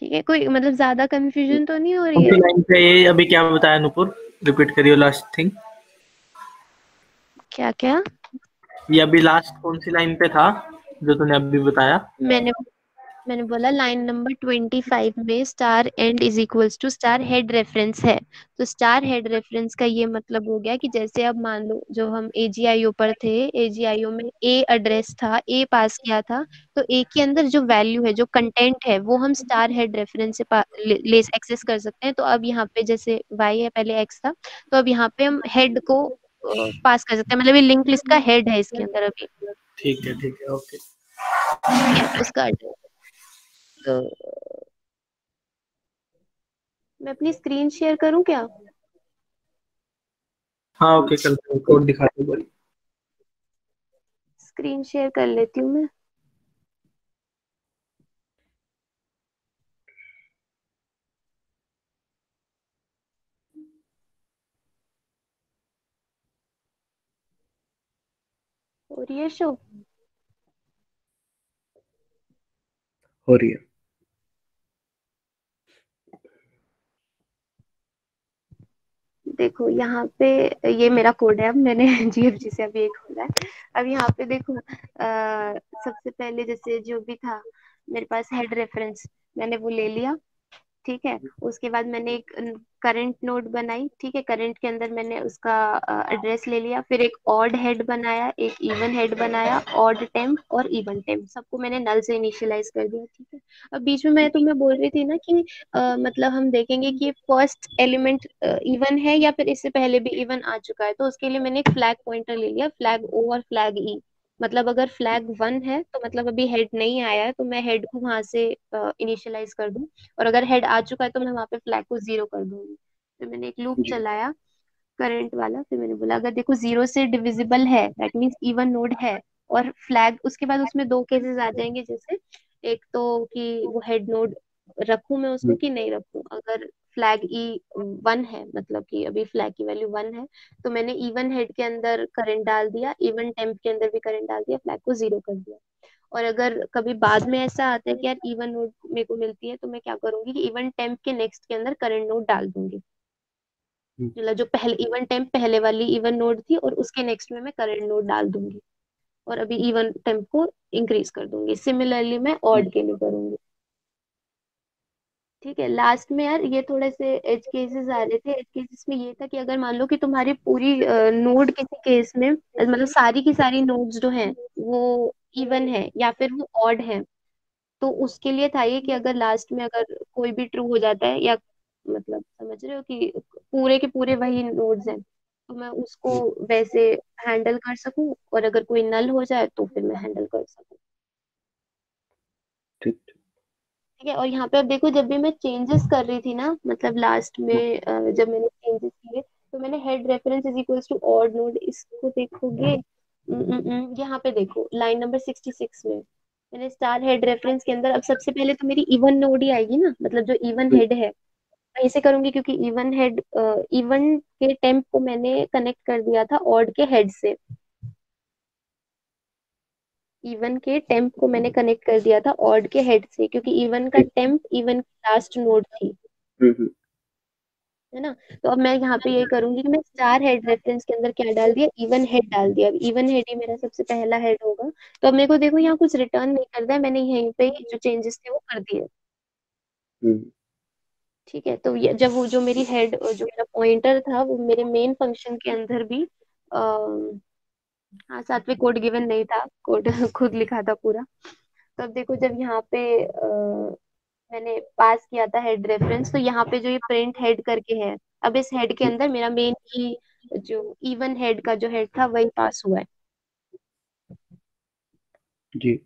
ठीक है, कोई मतलब ज्यादा कंफ्यूजन तो नहीं हो रही कौन है? सी लाइन पे ये अभी क्या बताया नुपुर? रिपीट करियो लास्ट थिंग। क्या क्या? ये अभी लास्ट कौन सी लाइन पे था जो तूने अभी बताया? मैंने मैंने बोला लाइन नंबर 25 में star end is equals to star head reference है। तो स्टार हेड रेफरेंस का ये मतलब हो गया कि जैसे अब मान लो जो हम AGIO पर थे, AGIO में ए एड्रेस था, ए पास किया था, तो ए के अंदर जो वैल्यू है, जो कंटेंट है, वो हम स्टार हेड रेफरेंस से ले एक्सेस कर सकते हैं। तो अब यहाँ पे जैसे वाई है, पहले एक्स था, तो अब यहाँ पे हम हेड को पास कर सकते हैं, मतलब ये लिंक लिस्ट का हेड है इसके अंदर अभी। ठीक है ओके। ठीक है, उसका address। तो मैं अपनी स्क्रीन शेयर करूं क्या? हाँ ओके, कल कोड दिखा दो बोल। स्क्रीन शेयर कर लेती हूँ मैं। और ये शो हो रही है। देखो यहाँ पे, ये मेरा कोड है, अब मैंने GFG से अभी एक खोला है। अब यहाँ पे देखो, सबसे पहले जैसे जो भी था मेरे पास हेड रेफरेंस, मैंने वो ले लिया। ठीक है, उसके बाद मैंने एक करंट नोड बनाई। ठीक है, करंट के अंदर मैंने उसका एड्रेस ले लिया, फिर एक ऑड हेड बनाया, एक इवन हेड बनाया, ऑड टेम्प और इवन टेम्प, सबको मैंने नल से इनिशियलाइज कर दिया। ठीक है, अब बीच में मैं तुम्हें बोल रही थी ना कि मतलब हम देखेंगे कि फर्स्ट एलिमेंट इवन है या फिर इससे पहले भी इवन आ चुका है, तो उसके लिए मैंने एक फ्लैग पॉइंटर ले लिया, फ्लैग O और फ्लैग E। मतलब अगर फ्लैग 1 है तो मतलब अभी हेड नहीं आया है, तो मैं हेड को वहां से इनिशियलाइज कर दूं, और अगर हेड आ चुका है तो मैं वहां पे फ्लैग को 0 कर दूंगी। फिर मैंने एक लूप जी। चलाया करंट वाला, फिर मैंने बोला अगर देखो 0 से डिविजिबल है, दैट मीन्स इवन नोड है। और फ्लैग, उसके बाद उसमें दो केसेस आ जाएंगे, जैसे एक तो कि वो हेड नोड रखूं मैं उसको कि नहीं रखूं। अगर फ्लैग ई 1 है, मतलब कि अभी फ्लैग की वैल्यू 1 है, तो मैंने इवन हेड के अंदर करंट डाल दिया, इवन टेम्प के अंदर भी करंट डाल दिया, फ्लैग को 0 कर दिया। और अगर कभी बाद में ऐसा आता है कि यार इवन नोड मेरे को मिलती है, तो मैं क्या करूंगी कि इवन टेम्प के नेक्स्ट के अंदर करंट नोड डाल दूंगी। मतलब जो पहले इवन टेम्प पहले वाली इवन नोड थी, और उसके नेक्स्ट में मैं करंट नोड डाल दूंगी, और अभी इवन टेम्प को इंक्रीज कर दूंगी। सिमिलरली मैं ऑड के लिए करूंगी। ठीक है, लास्ट में यार ये थोड़े से एज केसेस आ रहे थे। एज केसेस में ये था कि अगर मान लो कि तुम्हारी पूरी नोड किसी केस में, मतलब सारी की सारी नोड्स जो हैं वो इवन है या फिर वो ऑड है, तो उसके लिए था ये कि अगर लास्ट में अगर कोई भी ट्रू हो जाता है, या मतलब समझ रहे हो कि पूरे के पूरे वही नोड्स हैं, तो मैं उसको वैसे हैंडल कर सकूं, और अगर कोई नल हो जाए तो फिर मैं हैंडल कर सकूं। ठीक। ठीक है, और यहाँ पे अब देखो, जब भी मैं चेंजेस कर रही थी ना, मतलब लास्ट में जब मैंने चेंजेस किए, तो मैंने head reference is equals to odd node, इसको देखोगे, यहाँ पे देखो लाइन नंबर 66 में मैंने स्टार हेड रेफरेंस के अंदर, अब सबसे पहले तो मेरी इवन नोड ही आएगी ना, मतलब जो इवन हेड है, मैं इसे करूंगी, क्योंकि इवन हेड, इवन के टेम्प को मैंने कनेक्ट कर दिया था ऑड के हेड से। इवन के टेम्प को मैंने कनेक्ट कर दिया था ऑड के हेड से, क्योंकि इवन का ठीक। टेम्प इवन की लास्ट नोड थी, हम्म। है ना। तो अब मैं यहाँ पे ये करूंगी कि मैं स्टार हेड रेफरेंस के अंदर क्या डाल दिया, इवन हेड डाल दिया। अब इवन हेड ही मेरा सबसे पहला हेड होगा, तो अब मेरे को देखो यहाँ कुछ रिटर्न नहीं करना है, मैंने यहीं पे ही जो चेंजेस थे वो कर दिए। हम्म। ठीक है, तो ये जब वो जो मेरी हेड, जो मेरा पॉइंटर था, वो मेरे मेन फंक्शन के अंदर भी हाँ, साथ में कोड गिवन नहीं था, कोड खुद लिखा था पूरा। तो अब देखो, जब यहाँ पे मैंने पास किया था हेड रेफरेंस, तो यहाँ पे जो ये प्रिंट हेड करके है, अब इस हेड के अंदर मेरा मेन की जो इवन हेड का जो हेड था वही पास हुआ है। जी।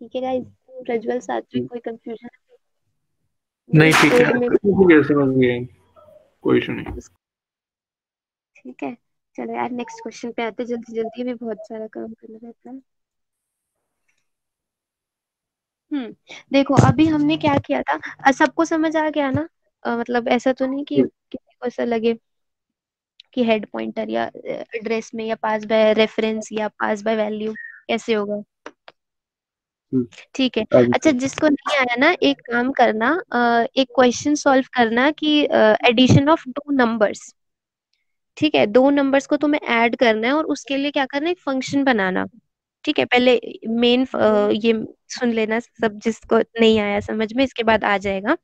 ठीक है गाइस, प्रज्वल सात्विक कोई कंफ्यूजन नहीं, ठीक है। कोड में? ठीक है, समझ गए, कोई इशू नहीं। ठीक है, चलो यार नेक्स्ट क्वेश्चन पे आते जल्दी जल्दी, भी बहुत सारा काम करना रहता है। देखो अभी हमने क्या किया था, सबको समझ आ गया ना? मतलब ऐसा तो नहीं कि किसी को ऐसा लगे कि हेड पॉइंटर या एड्रेस में या पास बाय रेफरेंस या पास बाय वैल्यू कैसे होगा? ठीक है। आगे अच्छा, जिसको नहीं आया ना, एक काम करना, एक क्वेश्चन सॉल्व करना कि एडिशन ऑफ 2 नंबर्स। ठीक है, 2 नंबर्स को तुम्हें ऐड करना है और उसके लिए क्या करना है, एक फंक्शन बनाना। ठीक है, पहले मेन ये सुन लेना सब, जिसको नहीं आया समझ में, इसके बाद आ जाएगा।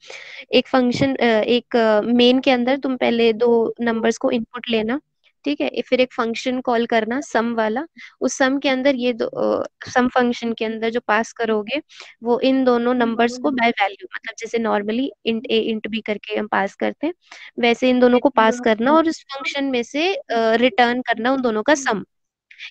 एक फंक्शन, एक मेन के अंदर तुम पहले 2 नंबर्स को इनपुट लेना। ठीक है, फिर एक फंक्शन कॉल करना सम वाला। उस सम के अंदर ये सम फंक्शन के अंदर जो पास करोगे, वो इन दोनों नंबर्स को बाय वैल्यू, मतलब जैसे नॉर्मली इंट ए इंट बी करके हम पास करते हैं, वैसे इन दोनों को पास करना और इस फंक्शन में से रिटर्न करना उन दोनों का सम।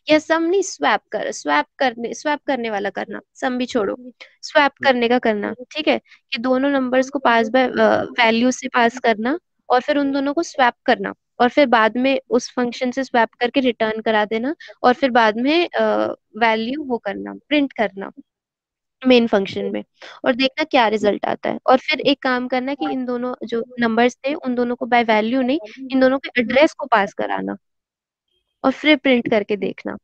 या सम नहीं, स्वैप करने वाला करना, सम भी छोड़ो, स्वैप करने का करना। ठीक है, कि दोनों नंबर्स को पास बाय वैल्यू से पास करना और फिर उन दोनों को स्वैप करना, और फिर बाद में उस फंक्शन से स्वैप करके रिटर्न करा देना, और फिर बाद में वैल्यू वो करना, प्रिंट करना मेन फंक्शन में, और देखना क्या रिजल्ट आता है। और फिर एक काम करना कि इन दोनों जो नंबर्स थे उन दोनों को बाय वैल्यू नहीं, इन दोनों के एड्रेस को पास कराना और फिर प्रिंट करके देखना।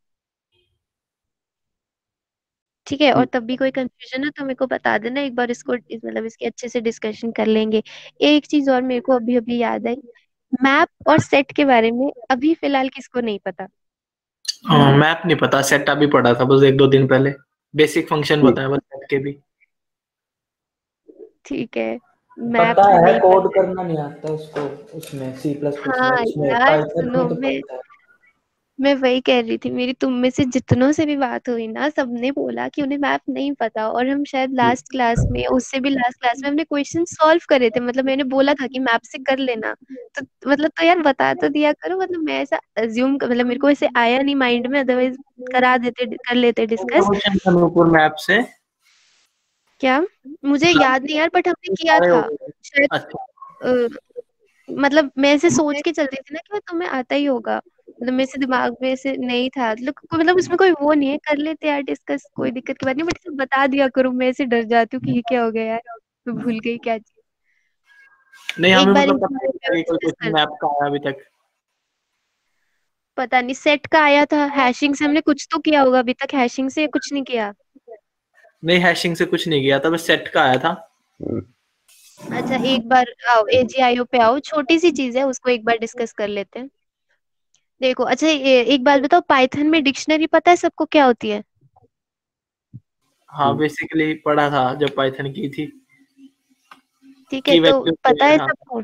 ठीक है, और तब भी कोई कंफ्यूजन है तो मेरे को बता देना एक बार, इसको मतलब इसके अच्छे से डिस्कशन कर लेंगे। एक चीज और मेरे को अभी अभी याद आई, मैप और सेट के बारे में अभी फिलहाल किसको नहीं पता? मैप नहीं पता, सेट अभी पढ़ा था बस 1-2 दिन पहले। बेसिक फंक्शन बताया बस सेट के भी। ठीक है, मैप पता है, नहीं कोड पता। करना नहीं आता उसको, उसमें सी प्लस प्लस में, हाँ उसमें यार पाइथन सुनो, में तो मैं पता है। मैं वही कह रही थी, मेरी तुम में से जितनों से भी बात हुई ना, सबने बोला कि उन्हें मैप नहीं पता, और हम शायद लास्ट क्लास में, उससे भी लास्ट क्लास में हमने क्वेश्चन सॉल्व करे थे, मतलब मैंने बोला था कि मैप से कर लेना। तो मतलब तो यार बता तो दिया करो, मतलब मैं ऐसा अज्यूम, मतलब मेरे को ऐसे आया नहीं माइंड में, अदरवाइज करा देते, कर लेते डिस्कस। क्वेश्चन था नूपुर मैप से। क्या? मुझे याद नहीं यार, बट हमने किया सारे हो था गए। शायद। अच्छा। मतलब मैं ऐसे सोच के चलती थी ना कि तुम्हें आता ही होगा, मतलब मेरे से दिमाग में ऐसे नहीं था, मतलब उसमें कोई वो नहीं है, कर लेते यार डिस्कस, कोई दिक्कत की बात नहीं, बट इसे बता दिया करो, मैं ऐसे डर जाती हूँ कि ये क्या हो गया यार, मैं भूल गई क्या चीज। नहीं, एक हमें बार मतलब इन पता ही चीजों नहीं था पे कि कोई डिस्कस क्वेश्चन कर, मैप का आया अभी तक। पता नहीं सेट का आया था, हैशिंग से हमने कुछ तो किया होगा अभी तक, हैशिंग से कुछ नहीं किया। नहीं, हैशिंग से कुछ नहीं किया था, बस सेट का आया था। अच्छा एक बार आओ, AGIO पे आओ, छोटी सी चीज है, उसको एक बार डिस्कस कर लेते हैं। देखो अच्छा, एक बात बताओ, पाइथन में डिक्शनरी पता है सबको क्या होती है? हाँ, बेसिकली पढ़ा था जब पाइथन की थी। ठीक है, की तो वैल्यू पता से, है हाँ। सबको,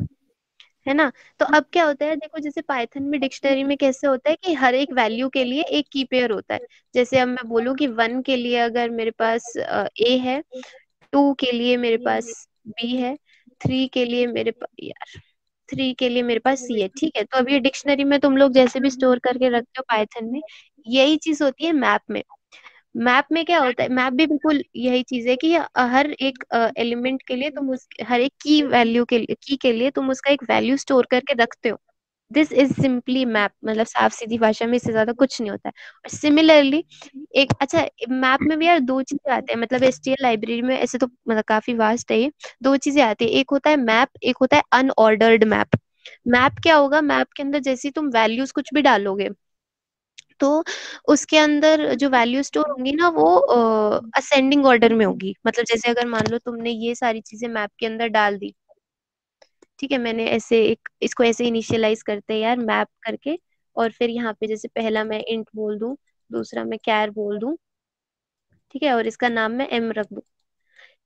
है ना? तो अब क्या होता है, देखो जैसे पाइथन में डिक्शनरी में कैसे होता है कि हर एक वैल्यू के लिए एक की पेयर होता है। जैसे अब मैं बोलूँ कि 1 के लिए अगर मेरे पास A है, 2 के लिए मेरे पास B है, 3 के लिए मेरे पास, यार 3 के लिए मेरे पास C है। ठीक है, तो अब ये डिक्शनरी में तुम लोग जैसे भी स्टोर करके रखते हो पाइथन में, यही चीज होती है मैप में। मैप में क्या होता है, मैप भी बिल्कुल यही चीज है कि हर एक एलिमेंट के लिए तुम उस हर एक की वैल्यू के लिए, की के लिए तुम उसका एक वैल्यू स्टोर करके रखते हो। दिस इज सिंपली मैप, मतलब साफ सीधी भाषा में इससे ज्यादा कुछ नहीं होता है। और सिमिलरली एक, अच्छा मैप में भी यार 2 चीजें आती है, मतलब STL लाइब्रेरी में ऐसे तो मतलब काफी वास्ट है ये। 2 चीजें आती है, एक होता है मैप, एक होता है अनऑर्डर्ड मैप। मैप क्या होगा, मैप के अंदर जैसे ही तुम वैल्यूज कुछ भी डालोगे, तो उसके अंदर जो वैल्यू स्टोर होंगी ना, वो असेंडिंग ऑर्डर में होगी। मतलब जैसे अगर मान लो तुमने ये सारी चीजें मैप के अंदर डाल दी, ठीक है, मैंने ऐसे एक इसको ऐसे इनिशियलाइज करते हैं यार मैप करके, और फिर यहाँ पे जैसे पहला मैं इंट बोल दूं, दूसरा मैं कैर बोल दूं, ठीक है, और इसका नाम मैं M रख दूं।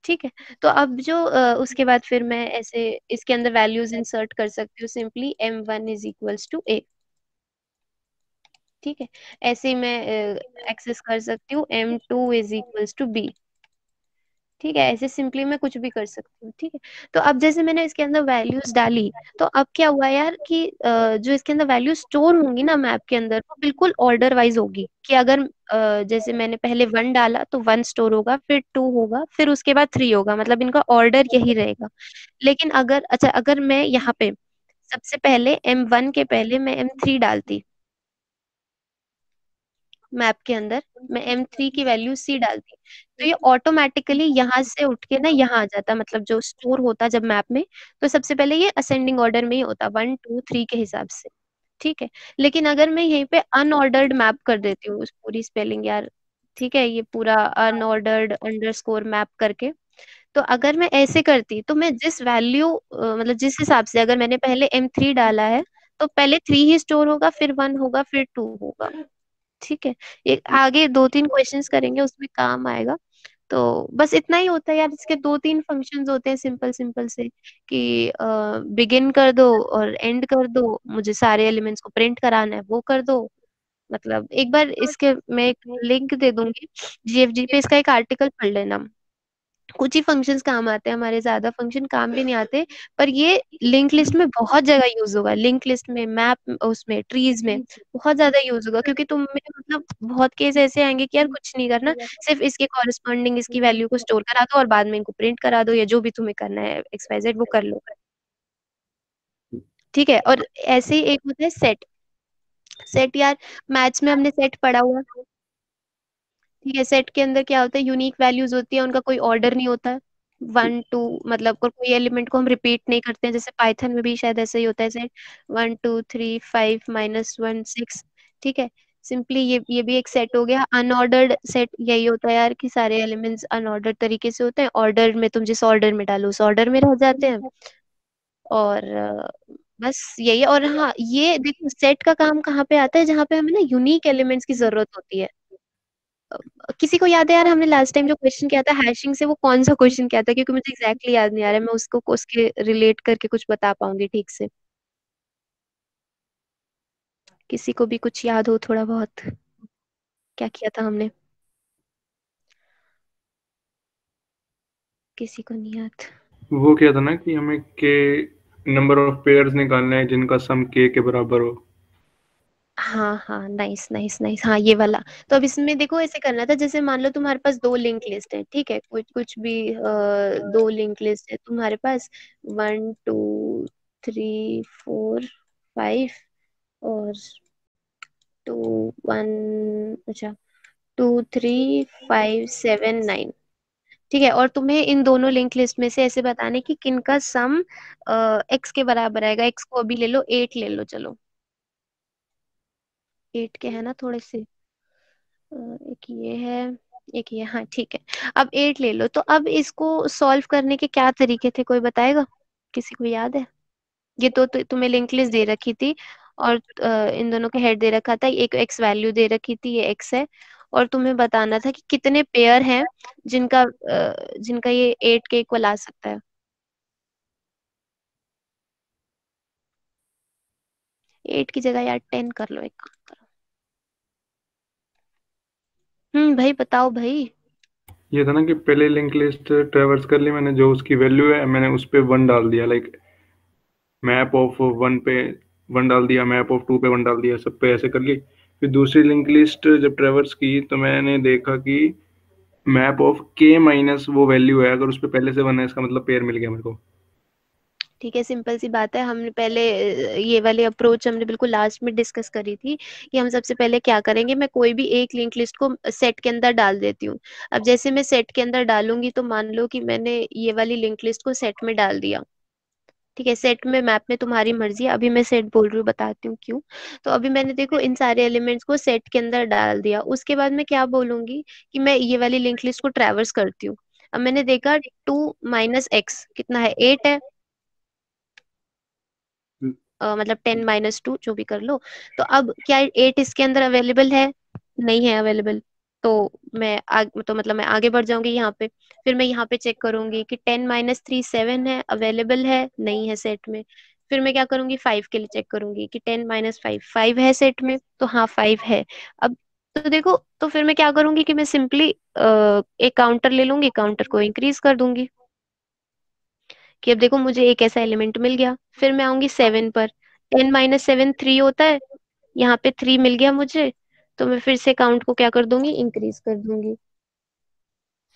ठीक है, तो अब जो उसके बाद फिर मैं ऐसे इसके अंदर वैल्यूज इंसर्ट कर सकती हूँ, simply M1 is equals to A। ठीक है, ऐसे ही मैं एक्सेस कर सकती हूँ M2 is equals to B। ठीक है, ऐसे सिंपली मैं कुछ भी कर सकती हूँ। ठीक है, तो अब जैसे मैंने इसके अंदर वैल्यूज डाली, तो अब क्या हुआ यार कि जो इसके अंदर वैल्यू स्टोर होंगी ना मैप के अंदर, वो बिल्कुल ऑर्डर वाइज होगी। कि अगर जैसे मैंने पहले 1 डाला तो 1 स्टोर होगा, फिर 2 होगा, फिर उसके बाद 3 होगा, मतलब इनका ऑर्डर यही रहेगा। लेकिन अगर अच्छा, अगर मैं यहाँ पे सबसे पहले M1 के पहले मैं M3 डालती मैप के अंदर, मैं M3 की वैल्यू C डालती, तो ये ऑटोमेटिकली यहाँ से उठ के ना यहाँ आ जाता, मतलब जो स्टोर होता जब मैप में, तो सबसे पहले ये असेंडिंग ऑर्डर में ही होता, 1 2 3 के हिसाब से। ठीक है, लेकिन अगर मैं यहीं पे अनऑर्डर्ड मैप कर देती हूँ, उस पूरी स्पेलिंग यार, ठीक है, ये पूरा अनऑर्डर्ड अंडरस्कोर मैप करके, तो अगर मैं ऐसे करती तो मैं जिस वैल्यू मतलब जिस हिसाब से, अगर मैंने पहले M3 डाला है, तो पहले 3 ही स्टोर होगा, फिर 1 होगा, फिर 2 होगा। ठीक है, एक आगे 2 3 क्वेश्चंस करेंगे, उसमें काम आएगा। तो बस इतना ही होता है यार, इसके 2 3 फंक्शंस होते हैं सिंपल सिंपल से, कि बिगिन कर दो और एंड कर दो, मुझे सारे एलिमेंट्स को प्रिंट कराना है वो कर दो। मतलब एक बार इसके मैं एक लिंक दे दूंगी, GFG पे इसका एक आर्टिकल पढ़ लेना। कुछ ही फंक्शंस काम आते हैं हमारे, ज्यादा फंक्शन काम भी नहीं आते, पर ये लिंक लिस्ट में बहुत जगह यूज होगा, लिंक लिस्ट में, मैप, उसमें ट्रीज में बहुत ज्यादा यूज होगा, क्योंकि तुम में मतलब बहुत केस ऐसे आएंगे कि यार कुछ नहीं करना, सिर्फ इसके कॉरेस्पॉन्डिंग इसकी वैल्यू को स्टोर करा दो और बाद में इनको प्रिंट करा दो, या जो भी तुम्हें करना है XYZ वो कर लो। ठीक है, और ऐसे ही एक होता है सेट। सेट यार, मैथ्स में हमने सेट पढ़ा हुआ। ठीक है, सेट के अंदर क्या होता है, यूनिक वैल्यूज होती है, उनका कोई ऑर्डर नहीं होता है। 1 2 मतलब कोई एलिमेंट को हम रिपीट नहीं करते हैं, जैसे पाइथन में भी शायद ऐसा ही होता है, सेट 1 2 3 5 -1 6। ठीक है, सिंपली ये भी एक सेट हो गया। अनऑर्डर्ड सेट यही होता है यार, कि सारे एलिमेंट्स अनऑर्डर्ड तरीके से होते हैं, ऑर्डर में तुम जिस ऑर्डर में डालो उस ऑर्डर में रह जाते हैं। और बस यही है। और हाँ, ये देखो सेट का काम कहाँ पे आता है, जहाँ पे हमें ना यूनिक एलिमेंट्स की जरूरत होती है। किसी को याद है यार, हमने लास्ट टाइम जो क्वेश्चन किया था हैशिंग से, वो कौन सा क्वेश्चन किया था, क्योंकि मुझे एग्जैक्टली याद नहीं आ रहा है, मैं उसको उसके रिलेट करके कुछ बता पाऊंगी ठीक से। किसी को भी कुछ याद हो थोड़ा बहुत, क्या किया था हमने? किसी को नहीं याद? वो क्या था ना कि हमें के नंबर ऑफ पेयर्स निकालना है जिनका सम के बराबर हो। हाँ हाँ, नाइस नाइस नाइस, हाँ ये वाला। तो अब इसमें देखो ऐसे करना था, जैसे मान लो तुम्हारे पास 2 लिंक लिस्ट है, ठीक है, कुछ कुछ भी 2 लिंक लिस्ट है तुम्हारे पास, 1 2 3 4 5 और 2 1, अच्छा 2 3 5 7 9। ठीक है, और तुम्हें इन दोनों लिंक लिस्ट में से ऐसे बताने कि किनका सम x के बराबर आएगा। x को अभी ले लो, 8 ले लो, चलो 8 के है ना थोड़े से, एक ये है, एक ये, हाँ ठीक है। अब 8 ले लो, तो अब इसको सॉल्व करने के क्या तरीके थे, कोई बताएगा? किसी को याद है? ये तो तुम्हें लिंक लिस्ट दे रखी थी, और इन दोनों का हेड दे रखा था, एक x वैल्यू दे रखी थी, ये x है, और तुम्हें बताना था कि कितने पेयर हैं जिनका ये 8 के इक्वल आ सकता है। 8 की जगह यार 10 कर लो, एक काम करो। भाई बताओ भाई। ये था ना कि पहले लिंक लिस्ट ट्रेवर्स कर ली मैंने, जो उसकी वैल्यू है मैंने उस पे 1 डाल दिया, लाइक मैप ऑफ 1 पे 1 डाल दिया, मैप ऑफ 2 पे 1 डाल दिया, सब पे ऐसे कर ली। फिर दूसरी लिंक लिस्ट जब ट्रेवर्स की तो मैंने देखा कि मैप ऑफ के माइनस वो वैल्यू है, अगर उस पे पहले से 1 है इसका मतलब पेयर मिल गया मेरे को। ठीक है, सिंपल सी बात है, हमने पहले ये वाली अप्रोच हमने बिल्कुल लास्ट में डिस्कस करी थी, कि हम सबसे पहले क्या करेंगे, मैं कोई भी एक लिंक लिस्ट को सेट के अंदर डाल देती हूँ। अब जैसे मैं सेट के अंदर डालूंगी, तो मान लो कि मैंने ये वाली लिंक लिस्ट को सेट में डाल दिया। ठीक है, सेट में मैप में तुम्हारी मर्जी है, अभी मैं सेट बोल रही हूँ, बताती हूँ क्यों। तो अभी मैंने देखो इन सारे एलिमेंट्स को सेट के अंदर डाल दिया, उसके बाद मैं क्या बोलूंगी कि मैं ये वाली लिंक लिस्ट को ट्रैवर्स करती हूँ। अब मैंने देखा 2 -x कितना है, 8 है, मतलब 10 -2 जो भी कर लो। तो अब क्या 8 इसके अंदर अवेलेबल है? नहीं है अवेलेबल। तो तो मतलब मैं आगे बढ़ जाऊंगी यहाँ पे, फिर मैं यहाँ पे चेक करूंगी कि 10 -3 7 है, अवेलेबल है? नहीं है सेट में। फिर मैं क्या करूंगी, 5 के लिए चेक करूंगी कि 10 -5 5 है सेट में, तो हाँ 5 है। अब तो देखो, तो फिर मैं क्या करूंगी कि मैं सिंपली एक काउंटर ले लूंगी, काउंटर को इंक्रीज कर दूंगी कि अब देखो मुझे एक ऐसा एलिमेंट मिल गया। फिर मैं आऊंगी 7 पर। 10 - 7 3 होता है, यहाँ पे 3 मिल गया मुझे, तो मैं फिर से काउंट को क्या कर दूंगी, इंक्रीज कर दूंगी।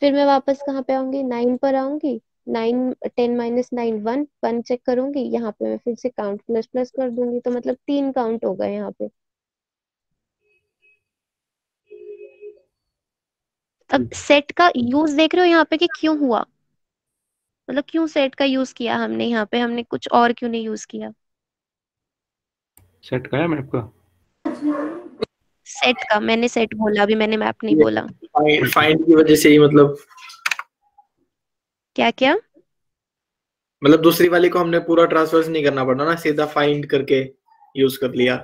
फिर मैं वापस कहाँ पे आऊंगी, 9 पर आऊंगी। 9 10 - 9 1, 1 चेक करूंगी, यहाँ पे मैं फिर से काउंट प्लस प्लस कर दूंगी, तो मतलब 3 काउंट हो गए यहाँ पे। अब सेट का यूज देख रहे हो यहाँ पे कि क्यों हुआ, मतलब क्यों सेट का यूज किया हमने यहाँ पे, हमने कुछ और क्यों नहीं यूज किया। सेट का है मैप का। सेट का, मैंने सेट बोला, अभी मैंने मैप नहीं ये बोला। फाइंड की वजह से ही मतलब क्या क्या। मतलब दूसरी वाली को हमने पूरा ट्रांसफर नहीं करना पड़ा ना, सीधा फाइंड करके यूज कर लिया।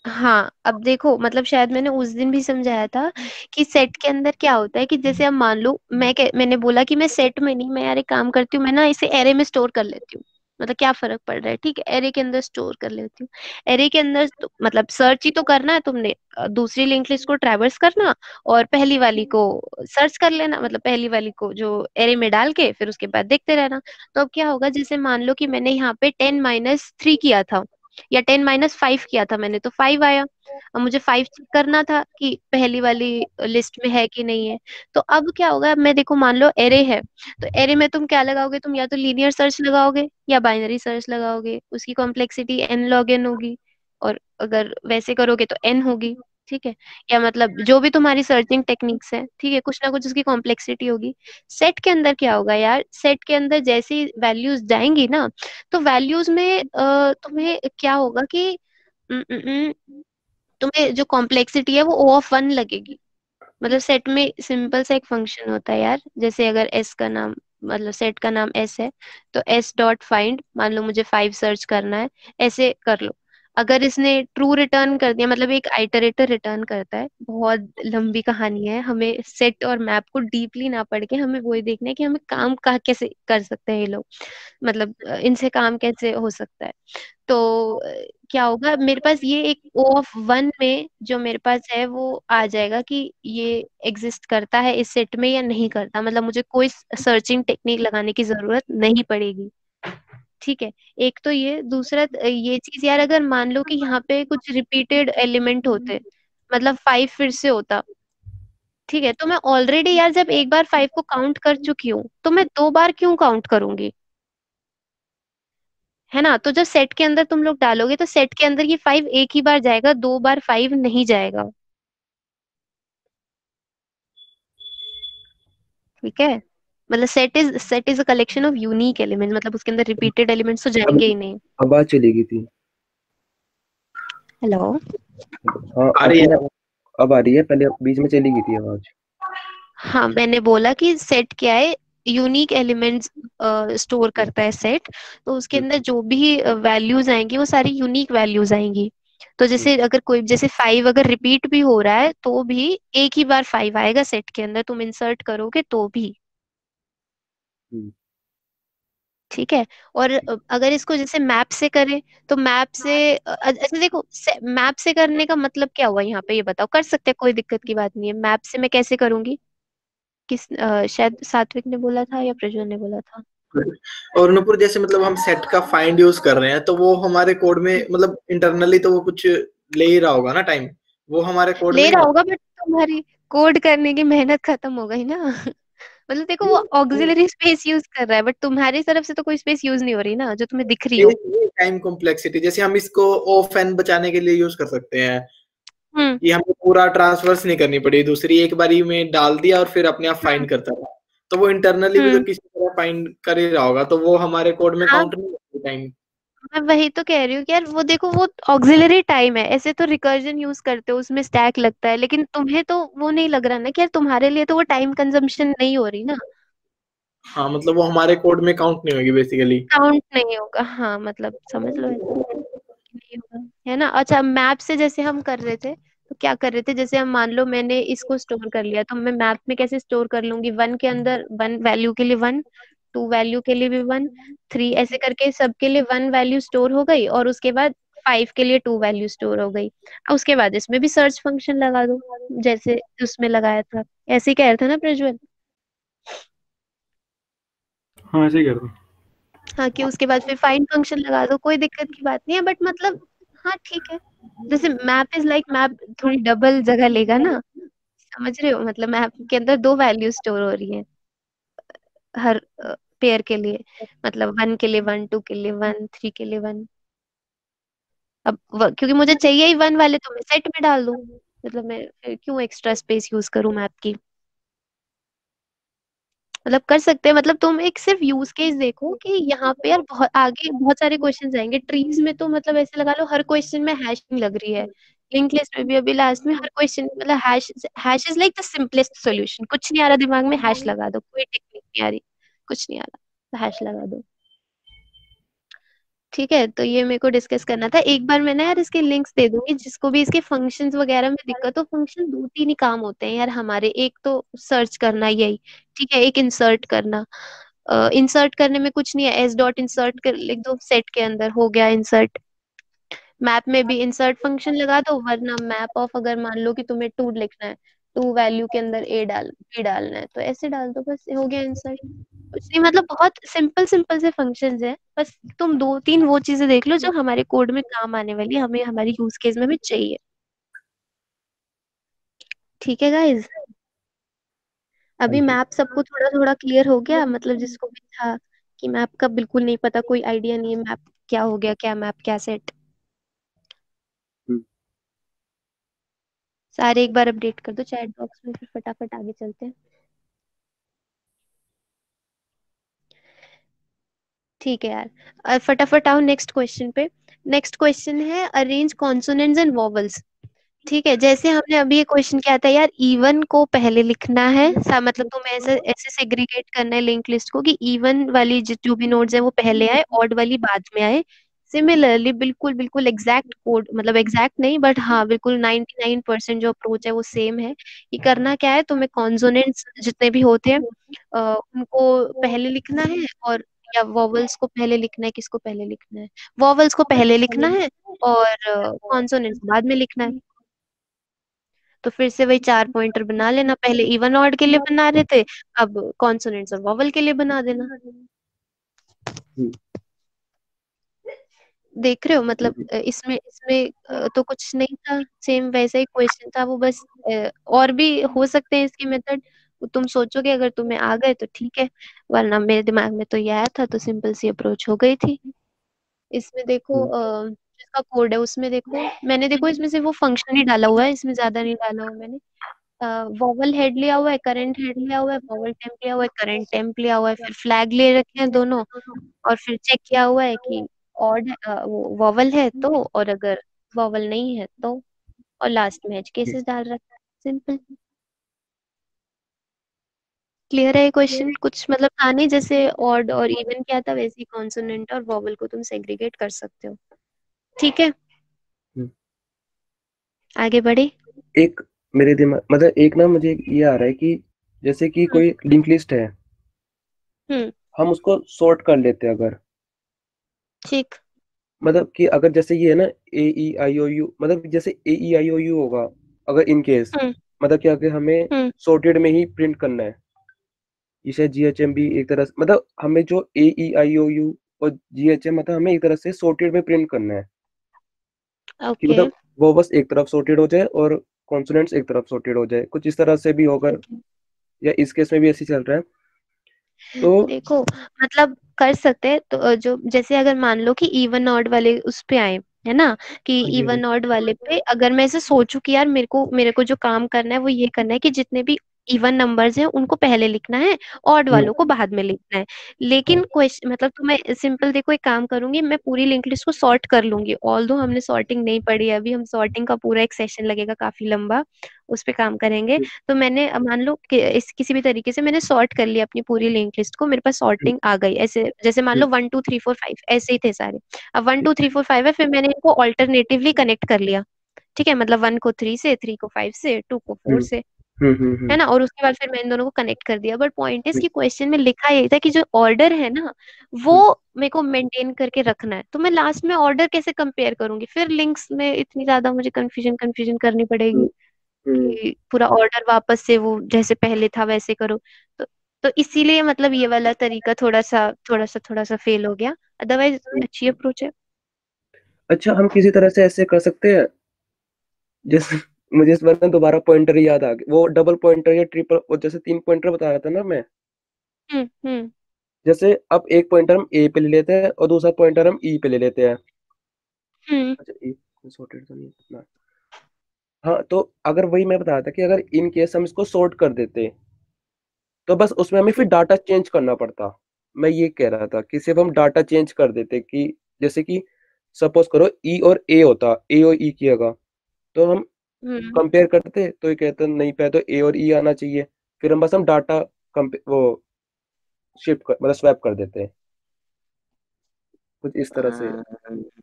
हाँ, अब देखो मतलब शायद मैंने उस दिन भी समझाया था कि सेट के अंदर क्या होता है कि जैसे अब मान लो मैंने बोला कि मैं सेट में नहीं, मैं यार एक काम करती हूँ, मैं ना इसे एरे में स्टोर कर लेती हूँ। मतलब क्या फर्क पड़ रहा है, ठीक है, एरे के अंदर स्टोर कर लेती हूँ। एरे के अंदर तो, मतलब सर्च ही तो करना है तुमने, दूसरी लिंक लिस्ट को ट्रैवर्स करना और पहली वाली को सर्च कर लेना, मतलब पहली वाली को जो एरे में डाल के फिर उसके बाद देखते रहना। तो अब क्या होगा, जैसे मान लो कि मैंने यहाँ पे 10 - 3 किया था, या 10 - 5 किया था मैंने, तो 5 आया। अब मुझे 5 चेक करना था कि पहली वाली लिस्ट में है कि नहीं है। तो अब क्या होगा, अब मैं देखो मान लो एरे है, तो एरे में तुम क्या लगाओगे, तुम या तो लीनियर सर्च लगाओगे या बाइनरी सर्च लगाओगे, उसकी कॉम्प्लेक्सिटी n log n होगी, और अगर वैसे करोगे तो n होगी। ठीक है, या मतलब जो भी तुम्हारी सर्चिंग टेक्निक्स है, ठीक है, कुछ ना कुछ उसकी कॉम्प्लेक्सिटी होगी। सेट के अंदर क्या होगा यार, सेट के अंदर जैसी वैल्यूज जाएंगी ना, तो वैल्यूज में तुम्हें क्या होगा कि उम, उम, उम, तुम्हें जो कॉम्प्लेक्सिटी है वो O(1) लगेगी। मतलब सेट में सिंपल सा एक फंक्शन होता है यार, जैसे अगर एस का नाम, मतलब सेट का नाम एस है, तो एस डॉट फाइंड, मान लो मुझे 5 सर्च करना है, ऐसे कर लो। अगर इसने ट्रू रिटर्न कर दिया, मतलब एक आइटरेटर रिटर्न करता है, बहुत लंबी कहानी है, हमें सेट और मैप को डीपली ना पढ़ के हमें वही देखना है कि हमें काम कहाँ कैसे कर सकते हैं ये लोग, मतलब इनसे काम कैसे हो सकता है। तो क्या होगा, मेरे पास ये एक O(1) में जो मेरे पास है वो आ जाएगा कि ये एग्जिस्ट करता है इस सेट में या नहीं करता, मतलब मुझे कोई सर्चिंग टेक्निक लगाने की जरूरत नहीं पड़ेगी। ठीक है, एक तो ये, दूसरा ये चीज यार, अगर मान लो कि यहाँ पे कुछ रिपीटेड एलिमेंट होते, मतलब 5 फिर से होता, ठीक है, तो मैं ऑलरेडी यार जब एक बार 5 को काउंट कर चुकी हूँ, तो मैं 2 बार क्यों काउंट करूंगी, है ना। तो जब सेट के अंदर तुम लोग डालोगे, तो सेट के अंदर ये 5 एक ही बार जाएगा, 2 बार 5 नहीं जाएगा। ठीक है, मतलब set is a collection of unique element, मतलब उसके अंदर रिपीटेड एलिमेंट्स तो अब जाएंगे ही नहीं। आवाज चली गई थी। हेलो। हाँ आ अब रही है। अब आ रही है, पहले बीच में चली गई थी आवाज। हाँ, मैंने बोला कि सेट क्या है, यूनिक एलिमेंट्स स्टोर करता है सेट, तो उसके हम्म, अंदर जो भी वैल्यूज आएंगी वो सारी यूनिक वैल्यूज आएंगी। तो हम्म, जैसे अगर कोई, जैसे 5 अगर रिपीट भी हो रहा है तो भी एक ही बार 5 आएगा सेट के अंदर, तुम इंसर्ट करोगे तो भी। हम्म, ठीक है, और अगर इसको जैसे मैप से करें, तो मैप से अच्छा देखो, मैप से करने का मतलब क्या हुआ यहाँ पे, ये बताओ, कर सकते हैं, कोई दिक्कत की बात नहीं है। मैप से मैं कैसे करूंगी, शायद सात्विक ने बोला था या प्रज्वल ने बोला था। और नूपुर जैसे मतलब हम सेट का फाइंड यूज कर रहे हैं, तो वो हमारे कोड में मतलब इंटरनली तो वो कुछ ले ही रहा होगा ना टाइम, वो हमारे कोड में ले नहीं रहा होगा। होगा, बट तुम्हारी कोड करने की मेहनत खत्म हो गई ना। मतलब देखो, वो ऑक्सिलरी स्पेस यूज कर रहा है, बट तुम्हारी तरफ से तो कोई स्पेस यूज नहीं हो रही ना, जो तुम्हें दिख रही हो। ये टाइम कॉम्प्लेक्सिटी, जैसे हम इसको ऑफ एन बचाने के लिए यूज कर सकते हैं, हम्म। ये हमें पूरा ट्रांसफर्स नहीं करनी पड़ी, दूसरी एक बारी में डाल दिया और फिर अपने आप हम्म। फाइंड करता था, तो वो इंटरनली भी तो हम्म। किसी तरह फाइंड कर ही रहा होगा, तो वो हमारे कोड में हाँ, काउंट नहीं होती टाइम। मैं वही तो कह रही हूँ कि यार वो देखो, वो ऑक्सिलरी टाइम है, ऐसे तो रिकर्जन यूज करते हो, उसमें स्टैक लगता है, लेकिन तुम्हें तो वो नहीं लग रहा ना कि यार तुम्हारे लिए तो वो टाइम कंजम्पशन नहीं हो रही ना। हाँ मतलब वो हमारे कोड में काउंट नहीं होगी बेसिकली। काउंट नहीं होगा, हाँ, मतलब समझ लो ऐसे नहीं होगा, है ना। अच्छा, मैप से जैसे हम कर रहे थे, तो क्या कर रहे थे, जैसे हम मान लो मैंने इसको स्टोर कर लिया, तो मैं मैप में कैसे स्टोर कर लूंगी, 1 के अंदर 1 वैल्यू के लिए 1, 2 वैल्यू के लिए भी 1, 3, ऐसे करके सबके लिए 1 वैल्यू स्टोर हो गई, और उसके बाद 5 के लिए 2 वैल्यू स्टोर हो गई। अब उसके बाद इसमें भी सर्च फंक्शन लगा दो जैसे उसमें लगाया था, ऐसे ही कह रहे थे ना प्रज्वल? हाँ ऐसे ही कर दो। हाँ, कि उसके बाद फिर फाइंड फंक्शन लगा दो, कोई दिक्कत की बात नहीं है, बट मतलब हाँ ठीक है। जैसे मैप इज लाइक मैप थोड़ी डबल जगह लेगा ना, समझ रहे हो? मतलब मैप के अंदर 2 वैल्यू स्टोर हो रही है हर पेयर के लिए, मतलब 1 के लिए 1, 2 के लिए 1, 3 के लिए 1। अब क्योंकि मुझे चाहिए ही 1 वाले, तो मैं सेट में डाल दूं। मतलब मैं फिर क्यों एक्स्ट्रा स्पेस यूज करूं मैप की? मतलब कर सकते हैं, मतलब तुम एक सिर्फ यूज केस देखो कि यहाँ पे यार बहुत आगे बहुत सारे क्वेश्चन जाएंगे। ट्रीज में तो मतलब ऐसे लगा लो हर क्वेश्चन में हैशिंग लग रही है। लिंक लिस्ट में भी अभी लास्ट में हर क्वेश्चन मतलब hash is like the simplest solution. कुछ नहीं आ रहा दिमाग में, हैश लगा दो, कोई टेक्निक नहीं आ रही, कुछ नहीं आ रहा तो हैश लगा दो। ठीक है, तो ये मेरे को डिस्कस करना था। एक बार मैं ना यार इसके लिंक्स दे दूंगी, जिसको भी इसके फंक्शंस वगैरह में दिक्कत हो। फंक्शन 2-3 ही काम होते हैं यार हमारे, एक तो सर्च करना यही, ठीक है, एक इंसर्ट करना। इंसर्ट करने में कुछ नहीं है, एस डॉट इंसर्ट कर लिख दो, सेट के अंदर हो गया इंसर्ट। मैप में भी इंसर्ट फंक्शन लगा दो, वरना मैप ऑफ, अगर मान लो कि तुम्हें 2 लिखना है, 2 वैल्यू के अंदर बी डालना है, तो ऐसे डाल दो, बस हो गया इंसर्ट। कुछ नहीं, मतलब बहुत सिंपल सिंपल से फंक्शंस है। बस तुम 2-3 वो चीजें देख लो जो हमारे कोड में काम आने वाली है, हमें हमारी यूज केस में भी चाहिए। ठीक है गाइज, हाँ अभी जी। मैप सबको थोड़ा थोड़ा क्लियर हो गया, मतलब जिसको भी था कि मैप का बिल्कुल नहीं पता, कोई आइडिया नहीं है मैप क्या हो गया, क्या मैप क्या सेट, हम्म, सारे एक बार अपडेट कर दो चैट बॉक्स में, फिर फटाफट आगे चलते हैं। ठीक है यार, फटाफट आओ नेक्स्ट क्वेश्चन पे। नेक्स्ट क्वेश्चन है अरेंज कॉन्सोनेंट्स एंड वॉवल्स। ठीक है, जैसे हमने अभी ये क्वेश्चन किया था यार, इवन को पहले लिखना है, मतलब तुम्हें ऐसे ऐसे सेग्रीगेट करना है लिंक लिस्ट को कि इवन वाली जो भी नोड्स है वो पहले आए, ऑड वाली बाद में आए। सिमिलरली बिल्कुल बिल्कुल एग्जैक्ट कोड, मतलब एग्जैक्ट नहीं बट हाँ बिल्कुल 99% जो अप्रोच है वो सेम है। ये करना क्या है, तुम्हें कॉन्सोनेंट्स जितने भी होते हैं उनको पहले लिखना है, और या वॉवल्स को पहले लिखना है, किसको पहले लिखना है? वॉवल्स को पहले लिखना है और कॉन्सोनेंट्स बाद में लिखना है। तो फिर से वही 4 पॉइंटर बना लेना, पहले इवन ऑड के लिए बना रहे थे, अब कॉन्सोनेंट्स और वॉवल के लिए बना देना। हम्म, देख रहे हो मतलब हम्म, इसमें इसमें तो कुछ नहीं था, सेम वैसा ही क्वेश्चन था वो, बस और भी हो सकते हैं इसके मेथड। तुम सोचोगे अगर तुम्हें आ गए तो ठीक है, वरना मेरे दिमाग में तो ये आया था तो सिंपल सी अप्रोच हो गई थी। इसमें देखो हम्म, जिसका कोड है उसमें देखो, मैंने देखो इसमें से वो फंक्शन ही डाला हुआ है, इसमें ज्यादा नहीं डाला हुआ मैंने। वॉवल हेड लिया हुआ है, करंट हेड लिया हुआ है, वॉवल टेम्प लिया हुआ है, करंट टेम्प लिया हुआ है, फिर फ्लैग ले रखे हैं दोनों, और फिर चेक किया हुआ है कि ऑड वो वॉवल है तो, और अगर वॉवल नहीं है तो, और लास्ट में एज हम्म, केसेस डाल रखा है। सिंपल, क्लियर है ये क्वेश्चन? कुछ मतलब था नहीं, जैसे ऑड और इवन क्या था वैसे ही कॉन्सोनेंट और वॉवल को तुम सेग्रीगेट कर सकते हो। ठीक है, हम्म। आगे बढ़े। एक मेरे दिमाग मतलब एक ना मुझे ये आ रहा है कि जैसे कि हम्म कोई लिंक लिस्ट है, हम्म, हम उसको सॉर्ट कर लेते हैं अगर, ठीक। मतलब कि अगर जैसे ये है ना ए ई आई ओ यू, मतलब जैसे ए ई आई ओ यू होगा, अगर इन केस हम्म मतलब कि अगर हमें हम्म, सॉर्टेड में ही प्रिंट करना है, इसे जी एच एम भी एक तरह से, मतलब हमें जो ए ई आई ओ यू और जी एच एम मतलब हमें एक तरह से सॉर्टेड में प्रिंट करना है कि ओके। मतलब वो बस एक तरफ सॉर्टेड हो जाए और कॉन्सोनेंट्स एक तरफ सॉर्टेड हो जाए, कुछ इस तरह से भी होगा, ठीक है, या इस केस में भी ऐसे ही चल रहा है तो। देखो मतलब कर सकते हैं तो जो जैसे अगर मान लो कि इवन ऑड वाले उस पे आए, है ना, कि हाँ जी, हाँ जी। इवन ऑड वाले पे अगर मैं ऐसे सोचूं कि यार मेरे को जो काम करना है वो ये करना है कि जितने भी इवन नंबर्स हैं उनको पहले लिखना है, ऑड हम्म, वालों को बाद में लिखना है। लेकिन क्वेश्चन मतलब तो मैं सिंपल देखो एक काम करूंगी, मैं पूरी लिंक लिस्ट को सॉर्ट कर लूंगी। ऑल्दो हमने सॉर्टिंग नहीं पढ़ी है अभी, हम सॉर्टिंग का पूरा एक सेशन लगेगा काफी लंबा, उस पे काम करेंगे। हम्म, तो मैंने मान लो कि इस किसी भी तरीके से मैंने सॉर्ट कर लिया अपनी पूरी लिंक लिस्ट को, मेरे पास हम्म, सॉर्टिंग आ गई, ऐसे जैसे मान हम्म, लो 1 2 3 4 5 ऐसे ही थे सारे। अब 1 2 3 4 5 है, फिर मैंने इनको ऑल्टरनेटिवली कनेक्ट कर लिया। ठीक है, मतलब 1 को 3 से, 3 को 5 से, 2 को 4 हम्म, से। है ना, और उसके बाद फिर मैंने दोनों को कनेक्ट कर दिया। बट पॉइंट इज कि क्वेश्चन में लिखा यही था कि जो ऑर्डर है ना वो मेरे को मेंटेन करके रखना है। तो मैं लास्ट में ऑर्डर कैसे कंपेयर करूंगी? फिर लिंक्स में इतनी ज्यादा मुझे कंफ्यूजन करनी पड़ेगी कि पूरा ऑर्डर वापस से वो जैसे पहले था वैसे करो। तो तो इसीलिए मतलब ये वाला तरीका थोड़ा सा फेल हो गया। अदरवाइज अच्छी अप्रोच है। अच्छा, हम किसी तरह से ऐसे कर सकते हैं, जैसे मुझे इस बार ना दोबारा पॉइंटर याद आ गया, वो डबल पॉइंटर या ट्रिपल, वो जैसे 3 पॉइंटर बता रहा था ना मैं, हम्म। जैसे अब एक पॉइंटर हम ए पे ले लेते हैं और दूसरा पॉइंटर हम ई पे ले लेते हैं। हम्म। अच्छा, ए सॉर्टेड तो नहीं है ना। हाँ, तो अगर वही मैं बता रहा था कि अगर इन केस हम इसको सॉर्ट कर देते तो बस उसमें हमें फिर डाटा चेंज करना पड़ता। मैं ये कह रहा था कि सिर्फ हम डाटा चेंज कर देते, कि जैसे कि सपोज करो ई और ए होता, ए और ई की जगह, तो हम हम्म। कंपेयर करते तो ये कहते नहीं पे तो ए और ई आना चाहिए, फिर हम डाटा वो शिफ्ट कर मतलब स्वैप कर देते हैं कुछ इस तरह से।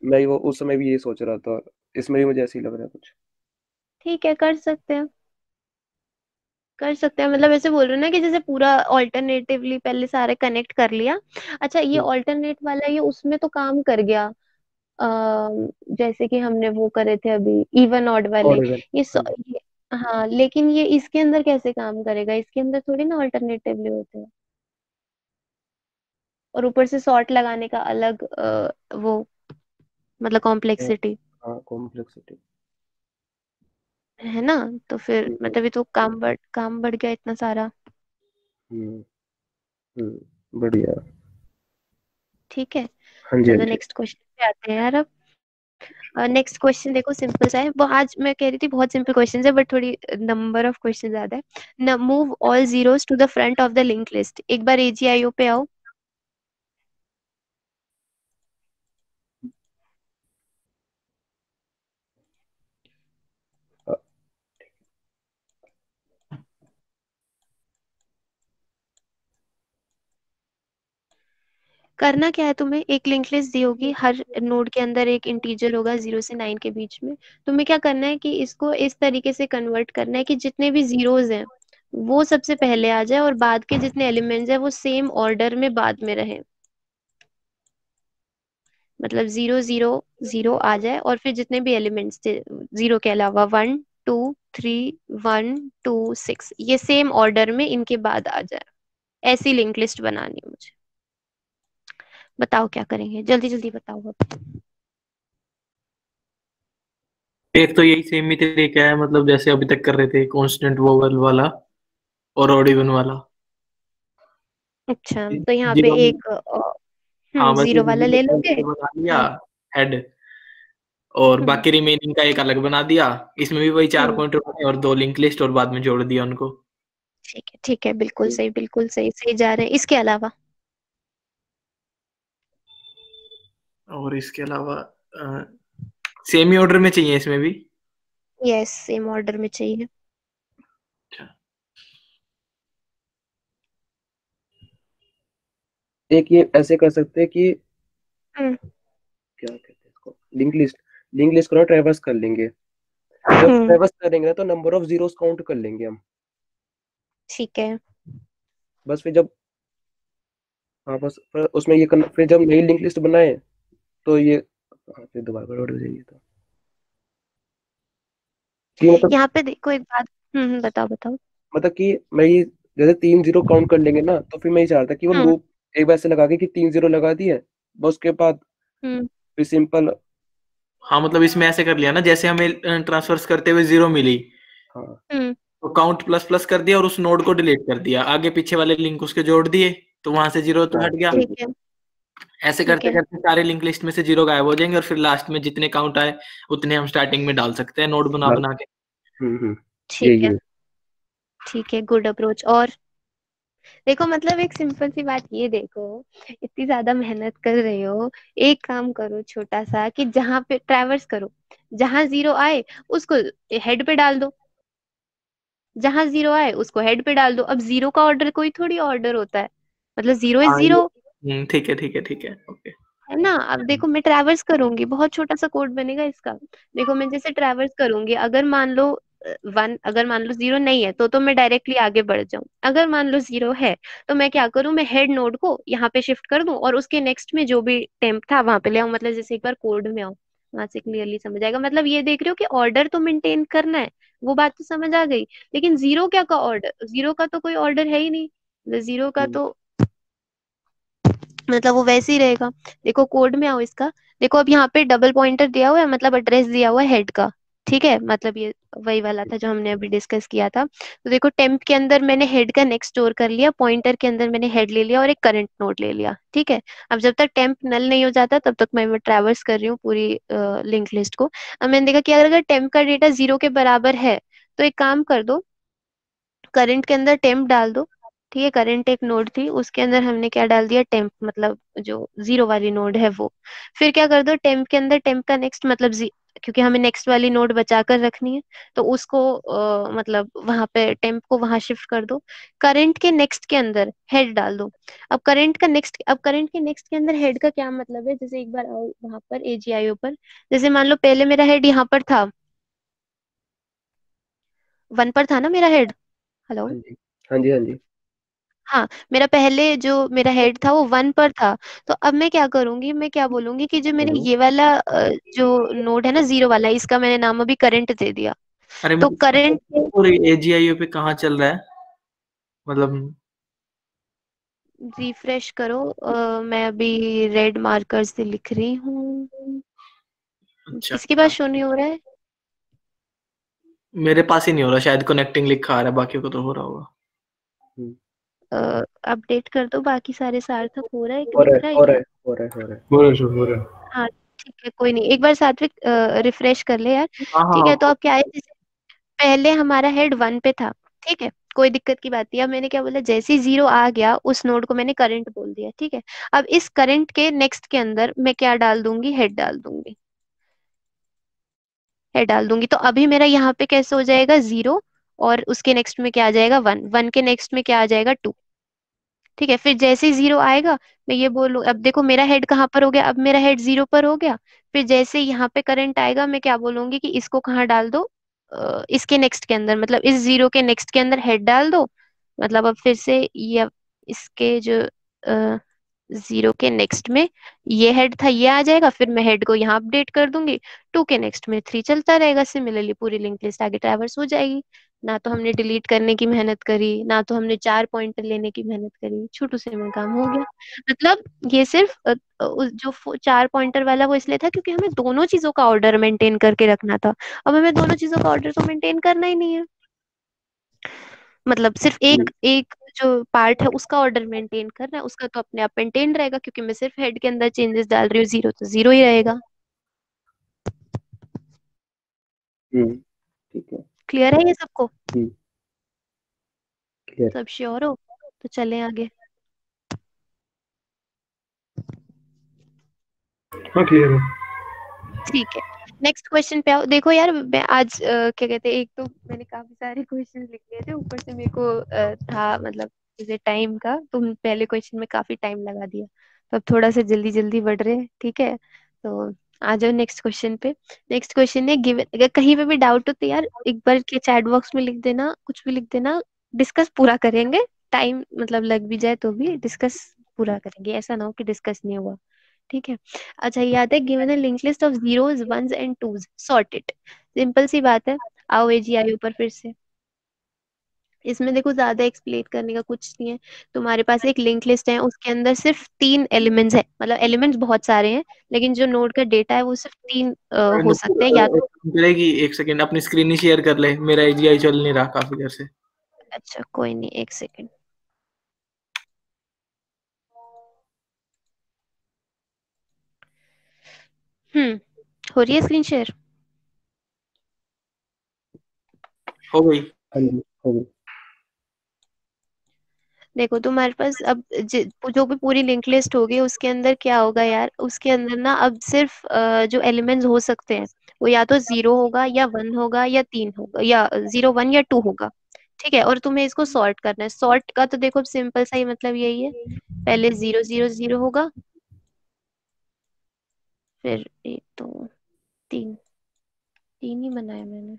मैं वो उस समय भी यही सोच रहा था, इसमें भी मुझे ऐसे ही लग रहा है कुछ। ठीक है, कर सकते हैं मतलब ऐसे बोल रहे हो ना कि जैसे पूरा ऑल्टरनेटिवली पहले सारे कनेक्ट कर लिया। अच्छा, ये ऑल्टरनेट वाला ये उसमें तो काम कर गया। जैसे कि हमने वो करे थे अभी इवन ऑड वाले। और इवन, हाँ जी। ये हाँ, लेकिन ये इसके अंदर कैसे काम करेगा? इसके अंदर थोड़ी ना ऑल्टरनेटिवली होते हैं। और ऊपर से सॉर्ट लगाने का अलग वो मतलब कॉम्प्लेक्सिटी हाँ, कॉम्प्लेक्सिटी। है ना। तो फिर मतलब ये तो काम बढ़ गया इतना सारा। हम्म। बढ़िया। ठीक है, हाँ जी, हाँ चलो जी। नेक्स्ट क्वेश्चन पे आते हैं यार अब। नेक्स्ट क्वेश्चन देखो सिंपल सा है। वो आज मैं कह रही थी बहुत सिंपल क्वेश्चन है बट थोड़ी नंबर ऑफ क्वेश्चन ज्यादा है ना। Move all zeros to the front of the link list. एक बार AGIO पे आओ। करना क्या है तुम्हें? एक लिंक लिस्ट दी होगी, हर नोड के अंदर एक इंटीजर होगा 0 से 9 के बीच में। तुम्हें क्या करना है कि इसको इस तरीके से कन्वर्ट करना है कि जितने भी जीरोज हैं वो सबसे पहले आ जाए और बाद के जितने एलिमेंट्स हैं वो सेम ऑर्डर में बाद में रहे। मतलब 0 0 0 आ जाए और फिर जितने भी एलिमेंट्स थे जीरो के अलावा 1 2 3 1 2 6 ये सेम ऑर्डर में इनके बाद आ जाए। ऐसी लिंक लिस्ट बनानी है मुझे। बताओ क्या करेंगे, जल्दी जल्दी बताओ अब। एक तो यही सेम ही तरीका है, मतलब जैसे अभी तक कर रहे थे, कांस्टेंट वोवल वाला और ऑड इवन वाला। अच्छा, तो यहाँ पे जीरो में, एक हाँ बस जीरो वाला जीरो ले का लोगे। एक बना लिया हम्म। हेड, और हम्म। बाकी रिमेनिंग का एक अलग बना दिया। इसमें भी वही 4 हम्म। पॉइंटर बने और 2 लिंक लिस्ट और बाद में जोड़ दिया उनको। ठीक है ठीक है, बिल्कुल सही सही जा रहे हैं। इसके अलावा और इसके अलावा सेमी ऑर्डर में चाहिए इसमें भी। यस, सेम ऑर्डर में चाहिए। अच्छा, एक ये ऐसे कर सकते हैं कि हम्म। क्या कहते हैं इसको, लिंक लिस्ट को ना ट्रैवर्स कर लेंगे। जब हम्म। ट्रैवर्स करेंगे ना तो नंबर ऑफ जीरोस काउंट कर लेंगे हम। ठीक है। बस फिर जब, हाँ बस फिर उसमें ये करना, फिर जब नई लिंक लिस्ट बनाए तो ये, हाँ, फिर दोबारा गड़बड़ हो जाएगी तो, कि मतलब यहाँ पे देखो एक बात। बताओ बताओ। कि मैं ये, जैसे 3 जीरो काउंट कर लेंगे ना तो फिर मैं ये चाह रहा था कि वो हम्म। लूप एक बार ऐसे लगा के कि 3 जीरो लगा दिए, बस उसके बाद हम्म। फिर सिंपल। हाँ मतलब इसमें ऐसे कर लिया ना, जैसे हमें ट्रांसफर्स करते हुए 0 मिली हाँ हम्म। तो काउंट प्लस प्लस कर दिया और उस नोड को डिलीट कर दिया, आगे पीछे वाले लिंक उसके जोड़ दिए, तो वहां से 0 तो हाँ हट गया। ठीक है ऐसे ठीक करते है करते सारे लिंक लिस्ट में से 0 गायब हो जाएंगे और फिर लास्ट में जितने काउंट आए उतने हम स्टार्टिंग में डाल सकते हैं नोड बना डाल। बना के। ठीक यही है है। ठीक है, गुड अप्रोच। और देखो मतलब एक सिंपल सी बात ये देखो, इतनी ज्यादा मेहनत कर रहे हो, एक काम करो छोटा सा कि जहां पे ट्रैवर्स करो, जहां जीरो आए उसको हेड पे डाल दो, जहां जीरो आए उसको हेड पे डाल दो। अब जीरो का ऑर्डर कोई थोड़ी ऑर्डर होता है, मतलब जीरो इज हाँ ये, जीरो। ठीक है ठीक है ठीक है, ओके। है ना। अब देखो मैं ट्रैवर्स करूंगी, बहुत छोटा सा कोड बनेगा इसका। देखो मैं जैसे ट्रैवर्स करूंगी, अगर मान लो 1 अगर मान लो 0 नहीं है तो मैं डायरेक्टली आगे बढ़ जाऊं। अगर मान लो 0 है तो मैं क्या करूं, मैं हेड नोड को यहाँ पे शिफ्ट कर दूं और उसके नेक्स्ट में जो भी टेम्प था वहां पे ले आऊं। मतलब जैसे एक बार कोड में आऊं, वहां से क्लियरली समझ आएगा। मतलब ये देख रहे हो कि ऑर्डर तो मेंटेन करना है, वो बात तो समझ आ गई। लेकिन जीरो क्या का ऑर्डर, जीरो का तो कोई ऑर्डर है ही नहीं, जीरो का तो मतलब वो वैसे ही रहेगा। देखो कोड में आओ इसका, देखो अब यहाँ पे डबल पॉइंटर दिया हुआ है, मतलब एड्रेस दिया हुआ है हेड का। ठीक है, मतलब ये वही वाला था जो हमने अभी डिस्कस किया था। तो देखो टेम्प के अंदर मैंने हेड का नेक्स्ट स्टोर कर लिया, पॉइंटर के अंदर मैंने हेड ले लिया और एक करंट नोड ले लिया। ठीक है, अब जब तक टेम्प नल नहीं हो जाता तब तक मैं ट्रैवर्स कर रही हूँ पूरी लिंक लिस्ट को। अब मैंने देखा कि अगर टेम्प का डेटा 0 के बराबर है तो एक काम कर दो, करंट के अंदर टेम्प डाल दो। ठीक है, करंट एक नोड थी, उसके अंदर हमने क्या डाल दिया, टेम्प, मतलब जो 0 वाली नोड है वो। फिर क्या कर दो, टेम्प के अंदर टेम्प का नेक्स्ट मतलब क्योंकि हमें नेक्स्ट वाली नोड बचा कर रखनी है तो उसको मतलब वहां पे टेम्प को वहां शिफ्ट कर दो। करंट के नेक्स्ट के अंदर हेड डाल दो। अब करंट के नेक्स्ट के अंदर हेड का क्या मतलब है, जैसे एक बार आओ वहां पर एजीआईओ पर। जैसे मान लो पहले मेरा हेड यहाँ पर था, 1 पर था ना मेरा हेड। हेलो। हाँ जी, हाँ जी, हाँ जी। हाँ, मेरा पहले जो मेरा हेड था वो 1 पर था। तो अब मैं क्या करूंगी, मैं क्या बोलूंगी कि जो मेरे हेलो। ये वाला जो नोड है ना 0 वाला, इसका मैंने नाम अभी करंट दे दिया। अरे तो करंट और एजीआईओ पे कहाँ चल रहा है मतलब? रिफ्रेश करो, मैं अभी रेड मार्कर से लिख रही हूँ। अच्छा, किसके पास शो नहीं हो रहा है? मेरे पास ही नहीं हो रहा, शायद कनेक्टिंग लिखा आ रहा है, बाकियों को तो हो रहा होगा। हम्म, अपडेट कर दो, बाकी सारे सार्थक हो रहा है कि हो रहा दिख है, रहा है हो रहा क्या? है, हो रहा है, हो रहा है। हो रहा है sure, हो रहा है। हाँ ठीक है, कोई नहीं, एक बार सात्विक रिफ्रेश कर ले यार। हाँ हाँ ठीक है, तो हाँ। अब क्या है, जैसे पहले हमारा हेड 1 पे था। ठीक है, कोई दिक्कत की बात नहीं। अब मैंने क्या बोला, जैसे ही 0 आ गया उस नोड को मैंने करंट बोल दिया। ठीक है, अब इस करंट के नेक्स्ट के अंदर मैं क्या डाल दूंगी, हेड डाल दूंगी। हेड डाल दूंगी तो अभी मेरा यहाँ पे कैसे हो जाएगा, 0, और उसके नेक्स्ट में क्या आ जाएगा, 1, 1 के नेक्स्ट में क्या आ जाएगा, 2। ठीक है, फिर जैसे ही 0 आएगा मैं ये बोलूँ, अब देखो मेरा हेड कहाँ पर हो गया, अब मेरा हेड 0 पर हो गया। फिर जैसे ही यहाँ पे करंट आएगा मैं क्या बोलूंगी कि इसको कहाँ डाल दो, इसके नेक्स्ट के अंदर, मतलब इस 0 के नेक्स्ट के अंदर हेड डाल दो। मतलब अब फिर से ये इसके जो 0 के नेक्स्ट में ये हेड था ये आ जाएगा, फिर मैं हेड को यहाँ अपडेट कर दूंगी। 2 के नेक्स्ट में 3 चलता रहेगा, सिमिलरली पूरी लिंक लिस्ट आगे ट्रैवर्स हो जाएगी। ना तो हमने डिलीट करने की मेहनत करी, ना तो हमने 4 पॉइंटर लेने की मेहनत करी, छोटू से में काम हो गया। मतलब ये सिर्फ जो 4 पॉइंटर वाला वो इसलिए था क्योंकि हमें दोनों चीजों का ऑर्डर मेंटेन करके रखना था। अब हमें दोनों चीजों का ऑर्डर तो मेंटेन करना ही नहीं है, मतलब सिर्फ एक एक जो पार्ट है उसका ऑर्डर मेंटेन करना है, उसका तो अपने आप मेंटेन रहेगा क्योंकि मैं सिर्फ हेड के अंदर चेंजेस डाल रही हूँ, 0 तो 0 ही रहेगा। हम्म, ठीक है। क्लियर है ये सबको? हम्म, क्लियर। सब श्योर हो? तो चलें आगे। हाँ क्लियर है। ठीक है, नेक्स्ट क्वेश्चन पे आओ। देखो यार मैं आज क्या कहते हैं, एक तो मैंने काफी सारे क्वेश्चन लिख लिए थे, ऊपर से मेरे को था मतलब जैसे टाइम का, तुम पहले क्वेश्चन में काफी टाइम लगा दिया, तो अब थोड़ा सा जल्दी जल्दी बढ़ रहे हैं। ठीक है, तो आ जाओ नेक्स्ट क्वेश्चन पे। नेक्स्ट क्वेश्चन है, गिवन, अगर कहीं पे भी डाउट हो तो यार एक बार के चैट बॉक्स में लिख देना, कुछ भी लिख देना, डिस्कस पूरा करेंगे। टाइम मतलब लग भी जाए तो भी डिस्कस पूरा करेंगे, ऐसा ना हो कि डिस्कस नहीं हुआ। ठीक है, अच्छा याद है, given a linked list of zeros ones and twos, sort it. Simple सी बात है, आओ एजीआई ऊपर फिर से। इसमें देखो ज्यादा एक्सप्लेन करने का कुछ नहीं है। तुम्हारे पास एक लिंक लिस्ट है, उसके अंदर सिर्फ 3 एलिमेंट्स है, मतलब एलिमेंट्स बहुत सारे हैं लेकिन जो नोड का डेटा है वो सिर्फ 3 हो नुपुर, सकते हैं, या तो। एक काम करेगी, एक सेकंड अपनी स्क्रीन ही शेयर कर ले, मेरा एजीआई चल नहीं रहा काफी देर से। अच्छा कोई नहीं, एक सेकंड। हो रही है स्क्रीन शेयर? हो गई। हाँ जी, हो गई। देखो तुम्हारे पास अब जो भी पूरी लिंक लिस्ट होगी उसके अंदर क्या होगा यार, उसके अंदर ना अब सिर्फ जो एलिमेंट्स हो सकते हैं वो या तो 0 होगा या 1 होगा या 3 होगा या 0 1 या 2 होगा। ठीक है, और तुम्हें इसको सॉर्ट करना है। सॉर्ट का तो देखो सिंपल सा ही मतलब यही है, पहले 0 0 0 होगा, फिर 1 2 3, 3 ही बनाया मैंने।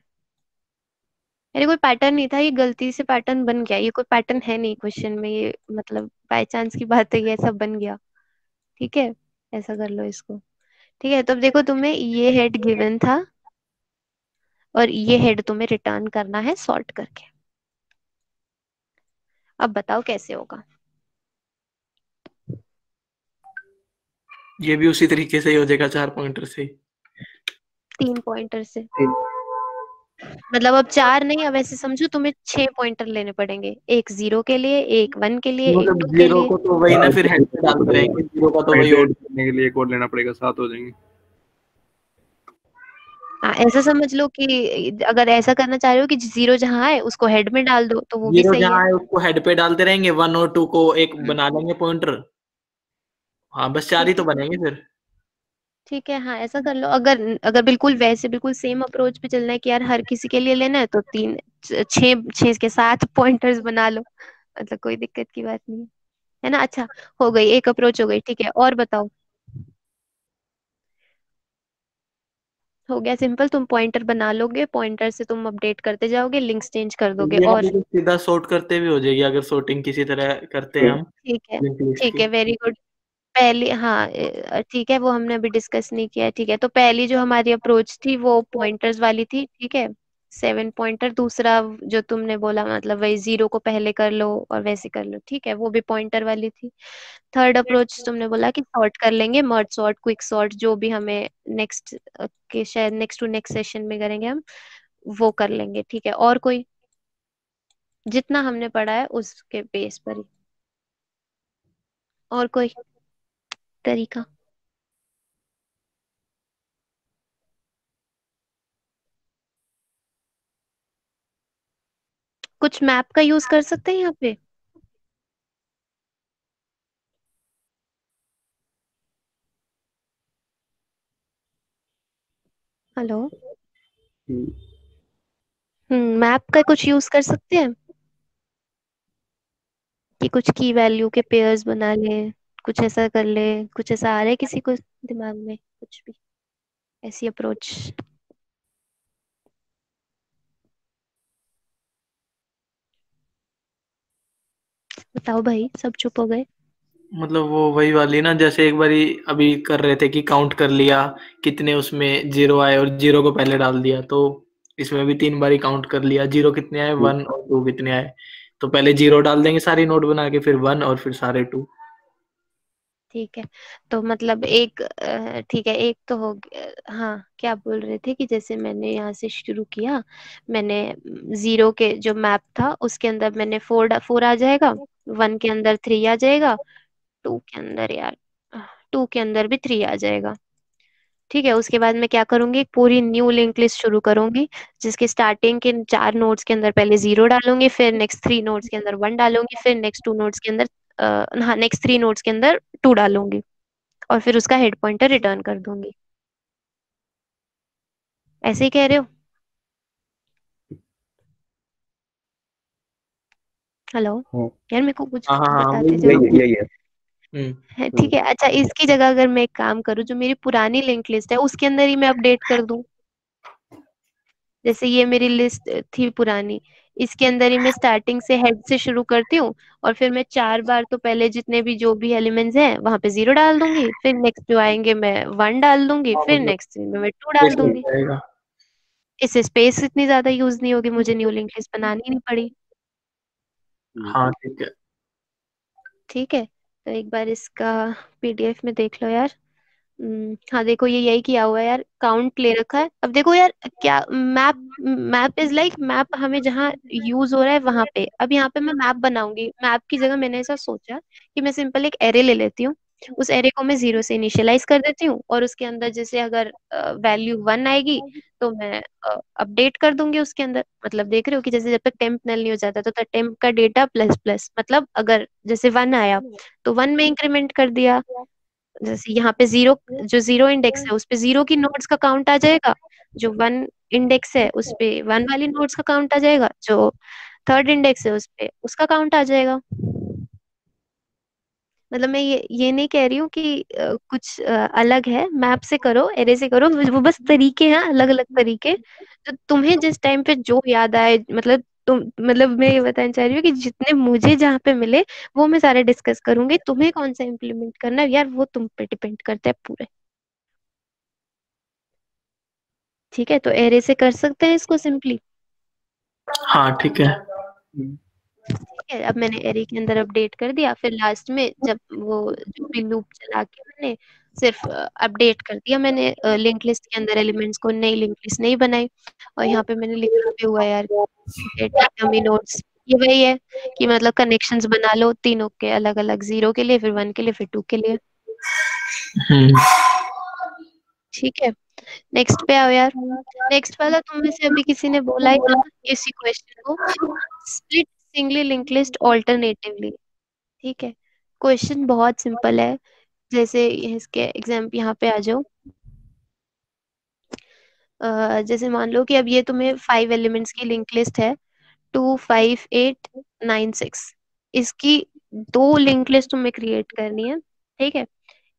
अरे कोई पैटर्न नहीं था, ये गलती से पैटर्न बन गया, ये कोई पैटर्न है नहीं क्वेश्चन में, ये मतलब बाय चांस की बात है, ये सब बन गया। ठीक है, ऐसा कर लो इसको। ठीक है, तो अब देखो तुम्हें ये हेड गिवन था और ये हेड तुम्हें रिटर्न करना है सॉर्ट करके। अब बताओ कैसे होगा। ये भी उसी तरीके से ही हो जाएगा, 4 पॉइंटर से। 3 पॉइंटर से, तीन। मतलब अब 4 नहीं, अब ऐसे समझो तुम्हें 6 पॉइंटर लेने पड़ेंगे, एक 0 के लिए, एक 1 के लिए, एक मतलब 2 के जीरो लिए। को तो वही ना, हाँ, फिर हेड पे डालते रहेंगे, जीरो का तो वही हाइड्रेट ओड। करने के लिए एक और लेना पड़ेगा, 7 हो जाएंगे। हाँ, ऐसा समझ लो कि अगर ऐसा करना चाह रहे हो कि 0 जहाँ है उसको हेड में डाल दो तो वो भी जीरो सही है। जहाँ है उसको हेड पे डालते रहेंगे, 1 और 2 को एक बना लेंगे पॉइंटर। हाँ, बस 4 ही ठीक तो है, बनेंगे फिर। ठीक है, हाँ ऐसा कर लो। अगर अगर बिल्कुल वैसे बिल्कुल सेम अप्रोच पे चलना है कि यार हर किसी के लिए लेना है, तो 6 के 7 पॉइंटर्स बना लो, मतलब कोई दिक्कत की बात नहीं है। है ना? अच्छा, हो गई एक अप्रोच, हो गई। ठीक है, और बताओ। हो गया सिंपल, तुम पॉइंटर बना लोगे, पॉइंटर से तुम अपडेट करते जाओगे, लिंक्स चेंज कर दोगे। ये और वाली तो सीधा सॉर्ट करते भी हो जाएगी, अगर सॉर्टिंग किसी तरह करते हैं हम ठीक है, लिंक लिस्ट ठीक की। है, वेरी गुड। पहली, हाँ ठीक है, वो हमने अभी डिस्कस नहीं किया। ठीक है, तो पहली जो हमारी अप्रोच थी वो पॉइंटर्स वाली थी। ठीक है, 7 पॉइंटर। दूसरा जो तुमने बोला, मतलब वही 0 को पहले कर लो और वैसे कर लो, ठीक है, वो भी पॉइंटर वाली थी। थर्ड अप्रोच तुमने बोला कि सॉर्ट कर लेंगे, मर्ज सॉर्ट, क्विक सॉर्ट, जो भी हमें नेक्स्ट के शायद नेक्स्ट टू नेक्स्ट सेशन में करेंगे हम, वो कर लेंगे। ठीक है, और कोई जितना हमने पढ़ा है उसके बेस पर ही, और कोई तरीका? कुछ मैप का यूज कर सकते हैं यहाँ पे? हेलो। मैप का कुछ यूज कर सकते हैं कि कुछ की वैल्यू के पेयर्स बना ले, कुछ ऐसा कर ले? कुछ ऐसा आ रहा है किसी को दिमाग में, कुछ भी ऐसी अप्रोच? बताओ भाई, सब चुप हो गए। मतलब वो वही वाली ना, जैसे एक बारी अभी कर रहे थे कि काउंट कर लिया कितने उसमें जीरो आए और जीरो को पहले डाल दिया, तो इसमें भी 3 बारी काउंट कर लिया जीरो कितने आए, 1 और 2 कितने आए। तो पहले जीरो डाल देंगे सारी नोट बना के, फिर 1 और फिर सारे 2। ठीक है, तो मतलब एक ठीक है, एक तो हो गया। हाँ, क्या बोल रहे थे कि जैसे मैंने यहाँ से शुरू किया, मैंने 0 के जो मैप था उसके अंदर मैंने 4 आ जाएगा, 1 के अंदर 3 आ जाएगा, 2 के अंदर यार 2 के अंदर भी 3 आ जाएगा। ठीक है, उसके बाद मैं क्या करूंगी, एक पूरी न्यू लिंक लिस्ट शुरू करूंगी, जिसके स्टार्टिंग के 4 नोड्स के अंदर पहले 0 डालूंगी, फिर नेक्स्ट 3 नोड्स के अंदर 1 डालूंगी, फिर नेक्स्ट 2 नोड्स के अंदर हाँ, नेक्स्ट 3 नोड्स के अंदर 2 डालूंगी, और फिर उसका हेड पॉइंटर रिटर्न कर दूंगी। ऐसे ही कह रहे हो? हेलो। हाँ, यार मेरे को कुछ हाँ हाँ हाँ, बताते वही है। जाओ। यही है। हम्म। ठीक है, अच्छा, इसकी जगह अगर मैं एक काम करूँ, जो मेरी पुरानी लिंक लिस्ट है उसके अंदर ही मैं अपडेट कर दूं, जैसे ये मेरी लिस्ट थी पुरानी, इसके अंदर ही मैं स्टार्टिंग से हेड से शुरू करती हूँ, और फिर मैं 4 बार तो पहले जितने भी जो भी एलिमेंट्स हैं वहां पे 0 डाल दूंगी, फिर नेक्स्ट जो आएंगे मैं 1 डाल दूंगी, हाँ, फिर मतलब नेक्स्ट में मैं 2 डाल स्पेस मिल दूंगी। जाएगा। इससे स्पेस इतनी ज्यादा यूज नहीं होगी, मुझे न्यू लिंक लिस्ट बनानी नहीं पड़ी। हाँ ठीक है। ठीक है, तो एक बार इसका पीडीएफ में देख लो यार। हाँ देखो, ये यही किया हुआ है यार, काउंट ले रखा है। अब देखो यार, क्या map, map is like map हमें जहाँ यूज हो रहा है वहां पे। अब यहाँ पे मैं मैप बनाऊंगी, मैप की जगह मैंने ऐसा सोचा कि मैं सिंपल एक एरे ले लेती हूँ, उस एरे को मैं 0 से इनिशियलाइज कर देती हूँ, और उसके अंदर जैसे अगर वैल्यू 1 आएगी तो मैं अपडेट कर दूंगी उसके अंदर। मतलब देख रहे हो कि जैसे जब तक टेम्प नल नहीं हो जाता तो टेम्प का डेटा प्लस प्लस, मतलब अगर जैसे 1 आया तो 1 में इंक्रीमेंट कर दिया, जैसे यहाँ पे 0, जो 0 इंडेक्स है उस पे 0 की नोड्स का काउंट आ जाएगा, जो 1 इंडेक्स है उस पे 1 वाली नोड्स का काउंट आ जाएगा, जो थर्ड इंडेक्स है उस पे उसका काउंट आ जाएगा। मतलब मैं ये नहीं कह रही हूँ कि कुछ अलग है, मैप से करो, एरे से करो, वो बस तरीके हैं, अलग अलग तरीके, तो तुम्हें जिस टाइम पे जो याद आए, मतलब तुम, मतलब मैं ये बताना चाह रही हूँ कि जितने मुझे जहाँ पे मिले वो मैं सारे डिस्कस करूंगी, तुम्हें कौन सा इम्प्लीमेंट करना है यार वो तुम पे डिपेंड करता है पूरे। ठीक है, तो एरे से कर सकते हैं इसको सिंपली। हाँ ठीक है। ठीक है, अब मैंने एरे के अंदर अपडेट कर दिया, फिर लास्ट में जब वो जो भी लूप चला के मैंने सिर्फ अपडेट कर दिया, मैंने लिंक लिस्ट के अंदर एलिमेंट्स को, नई लिंक लिस्ट नहीं बनाई। और यहाँ पे मैंने लिखा भी हुआ है यार, डेटा नोड्स, ये वही है कि मतलब कनेक्शंस बना लो तीनों के अलग अलग, 0 के लिए, फिर 1 के लिए, फिर 2 के लिए। हम्म। ठीक है, नेक्स्ट पे आओ यार। नेक्स्ट वाला तुम में से अभी किसी ने बोला ही था इसी क्वेश्चन को, split singly link list alternatively. ठीक है, क्वेश्चन बहुत सिंपल है। जैसे इसके एग्जाम्पल यहाँ पे आ जाओ। जैसे मान लो कि अब ये तुम्हें 5 एलिमेंट्स की लिंक लिस्ट है, 2 5 8 9 6। इसकी 2 लिंक लिस्ट तुम्हें क्रिएट करनी है। ठीक है,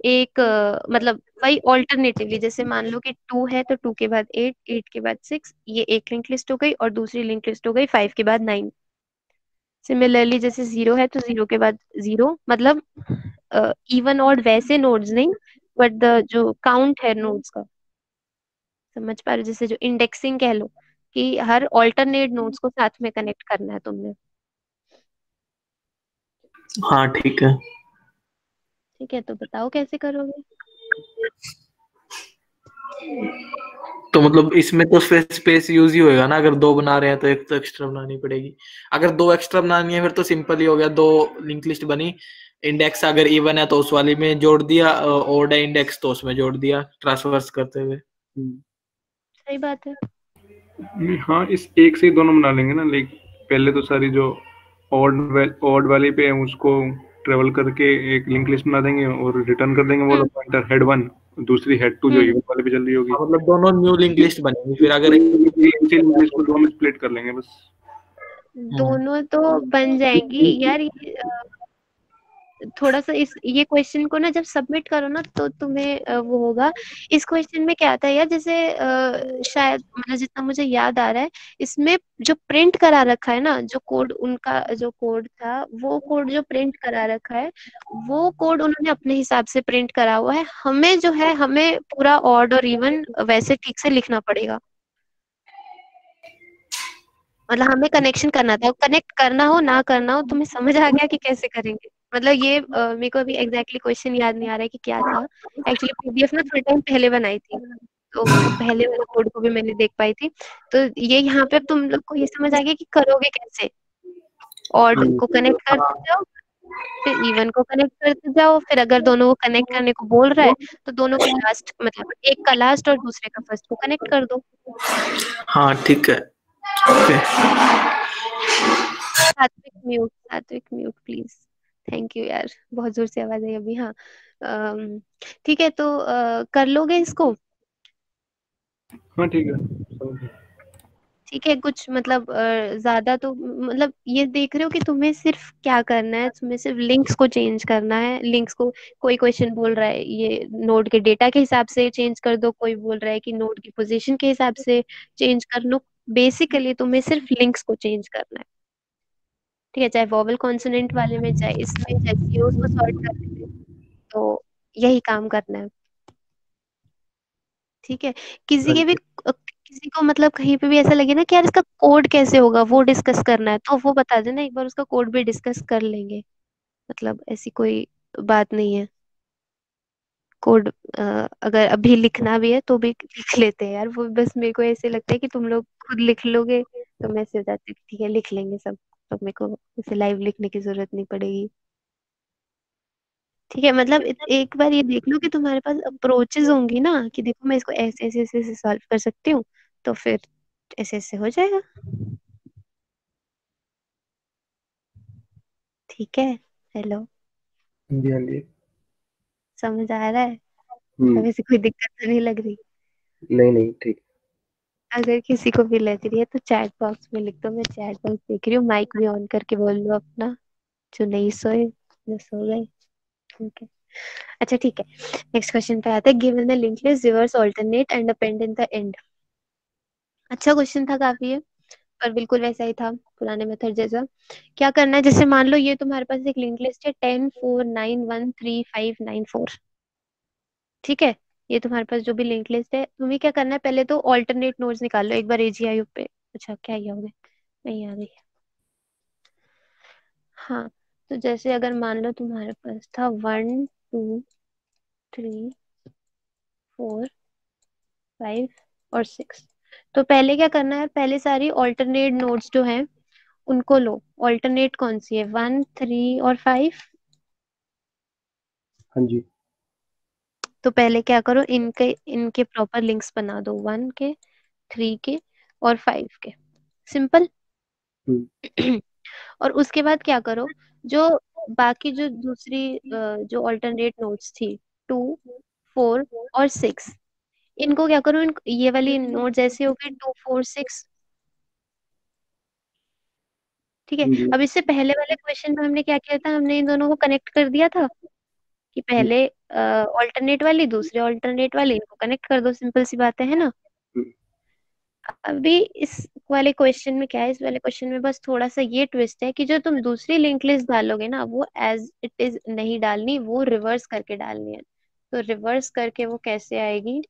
एक मतलब वही ऑल्टरनेटिवली, जैसे मान लो कि 2 है तो 2 के बाद 8, 8 के बाद 6, ये एक लिंक लिस्ट हो गई, और दूसरी लिंक लिस्ट हो गई 5 के बाद 9। सिमिलरली जैसे 0 है तो 0 के बाद 0, मतलब इवन ऑड वैसे नोड्स नहीं, बट द जो काउंट है नोड्स का, समझ पा रहे हो, जैसे जो इंडेक्सिंग कह लो, कि हर ऑल्टरनेट नोड्स को साथ में कनेक्ट करना है तुमने। हाँ ठीक है। ठीक है, तो बताओ कैसे करोगे। तो मतलब इसमें तो स्पेस यूज ही होएगा ना, अगर दो बना रहे हैं तो एक तो एक्स्ट्रा बनानी पड़ेगी। अगर दो एक्स्ट्रा बनानी है फिर तो सिंपल ही हो गया, दो लिंक लिस्ट बनी, इंडेक्स अगर इवन है तो उस वाली में जोड़ दिया, ओड है इंडेक्स तो उसमें जोड़ दिया ट्रांसफर्स करते हुए। सही बात है। हाँ, इस एक से ही दोनों बना लेंगे ना, लाइक पहले तो सारी जो ऑड वाली पे है उसको ट्रेवल करके एक लिंक लिस्ट बना देंगे और रिटर्न कर देंगे वो हम्म पॉइंटर हेड 1, दूसरी हेड 2 जो हम्म इवन वाले पे चल रही होगी। हाँ, मतलब दोनों न्यू लिंक लिस्ट बनेगी फिर अगर इसी लिंक लिस्ट को दो में स्प्लिट कर लेंगे बस। हम्म। दोनों तो बन जाएंगी यार। ये थोड़ा सा इस ये क्वेश्चन को ना जब सबमिट करो ना तो तुम्हें वो होगा। इस क्वेश्चन में क्या आता है यार, जैसे शायद मतलब जितना मुझे याद आ रहा है, इसमें जो प्रिंट करा रखा है ना, जो कोड उनका जो कोड था, वो कोड जो प्रिंट करा रखा है, वो कोड उन्होंने अपने हिसाब से प्रिंट करा हुआ है। हमें जो है, हमें पूरा ऑड और इवन वैसे ठीक से लिखना पड़ेगा। मतलब हमें कनेक्शन करना था, कनेक्ट करना हो ना करना हो, तुम्हें समझ आ गया कि कैसे करेंगे। मतलब ये मेरे को अभी एग्जैक्टली क्वेश्चन याद नहीं आ रहा है कि क्या था। एक्चुअली पीडीएफ ना थोड़ा टाइम पहले बनाई थी, तो वो पहले वाले कोड को भी मैंने देख पाई थी। तो ये यहाँ पे अब तुम लोग को ये समझ आ गया कि करोगे कैसे। ऑड को कनेक्ट करते जाओ, फिर इवन को कनेक्ट करते जाओ, फिर अगर दोनों को कनेक्ट करने को बोल रहा है तो दोनों के लास्ट, मतलब एक का लास्ट और दूसरे का फर्स्ट को कनेक्ट कर दो। हाँ ठीक है। ओके। सात्विक म्यूट प्लीज। थैंक यू यार, बहुत जोर से आवाज आई अभी। हाँ, ठीक है, तो कर लोगे इसको। हाँ ठीक है, समझ गया। ठीक है, कुछ मतलब ज्यादा तो मतलब ये देख रहे हो कि तुम्हें सिर्फ क्या करना है, तुम्हें सिर्फ लिंक्स को चेंज करना है। लिंक्स को कोई क्वेश्चन बोल रहा है ये नोड के डेटा के हिसाब से चेंज कर दो, कोई बोल रहा है कि नोड की पोजीशन के हिसाब से चेंज कर लो। बेसिकली तुम्हें सिर्फ लिंक्स को चेंज करना है। ठीक है, चाहे वोवेल कॉन्सोनेंट वाले में, चाहे इसमें, चाहे जीरोस को सॉर्ट करने में, तो यही काम करना है। ठीक है, किसी हाँ के भी जी। किसी को मतलब कहीं पे भी ऐसा लगे ना कि यार इसका कोड कैसे होगा वो डिस्कस करना है, तो वो बता देना, एक बार उसका कोड भी डिस्कस कर लेंगे। मतलब ऐसी कोई बात नहीं है। कोड अगर अभी लिखना भी है तो भी लिख लेते हैं यार, वो बस मेरे को ऐसे लगता है कि तुम लोग खुद लिख लोगे तो मैं से जाती हूँ ठीक है लिख लेंगे सब, तो मेरे को इसे लाइव लिखने की जरूरत नहीं पड़ेगी। ठीक है, मतलब एक बार ये देख लो कि तुम्हारे पास अप्रोचेस होंगी ना, कि देखो मैं इसको ऐसे ऐसे ऐसे ऐसे सॉल्व कर सकती हूँ, तो फिर ऐसे ऐसे हो जाएगा। ठीक है, हेलो, हाँ जी, हाँ जी। समझ आ रहा है। हम्म। अब ऐसे कोई दिक्कत तो नहीं लग रही। नहीं नहीं, ठीक। अगर किसी को भी लग रही है तो चैट बॉक्स में लिख दो, मैं चैट बॉक्स देख रही हूँ, माइक भी ऑन करके बोल लो अपना। जो नहीं सोए जो सो गए। ठीक है, अच्छा ठीक है, नेक्स्ट क्वेश्चन पे आते हैं। Given the link list reverse alternate and append in the end. अच्छा क्वेश्चन था काफी है, पर बिल्कुल वैसा ही था पुराने मेथड जैसा। क्या करना है, जैसे मान लो ये तुम्हारे पास एक लिंक लिस्ट है 10 4 9 1 3 5 9 4, ठीक है। ये तुम्हारे पास जो भी लिंक लिस्ट है, तुम्हें क्या करना है, पहले तो ऑल्टरनेट नोड्स निकाल लो एक बार AGIO पे। अच्छा क्या ये हो गया, नहीं आ रही। हाँ, तो जैसे अगर मान लो तुम्हारे पास था 1 2 3 4 5 और 6, तो पहले क्या करना है, पहले सारी ऑल्टरनेट नोड्स जो हैं उनको लो। ऑल्टरनेट कौन सी है, 1 3 और 5। हाँ जी। तो पहले क्या करो, इनके इनके प्रॉपर लिंक्स बना दो, 1 के 3 के और 5 के, सिंपल। और उसके बाद क्या करो, जो बाकी जो दूसरी जो ऑल्टरनेट नोड्स थी 2 4 और 6, इनको क्या करो, ये वाली नोड्स ऐसे हो गई 2 4 6, ठीक है। हाँ जी। अब इससे पहले वाले क्वेश्चन में हमने क्या किया था, हमने इन दोनों को कनेक्ट कर दिया था कि पहले ऑल्टरनेट वाली, दूसरे ऑल्टरनेट वाली, इनको कनेक्ट कर दो, सिंपल सी बात है ना। अभी इस वाले क्वेश्चन में क्या है, इस वाले क्वेश्चन में बस थोड़ा सा ये ट्विस्ट है कि जो तुम दूसरी लिंक लिस्ट डालोगे ना, वो एज इट इज नहीं डालनी, वो रिवर्स करके डालनी है। तो रिवर्स करके वो कैसे आएगी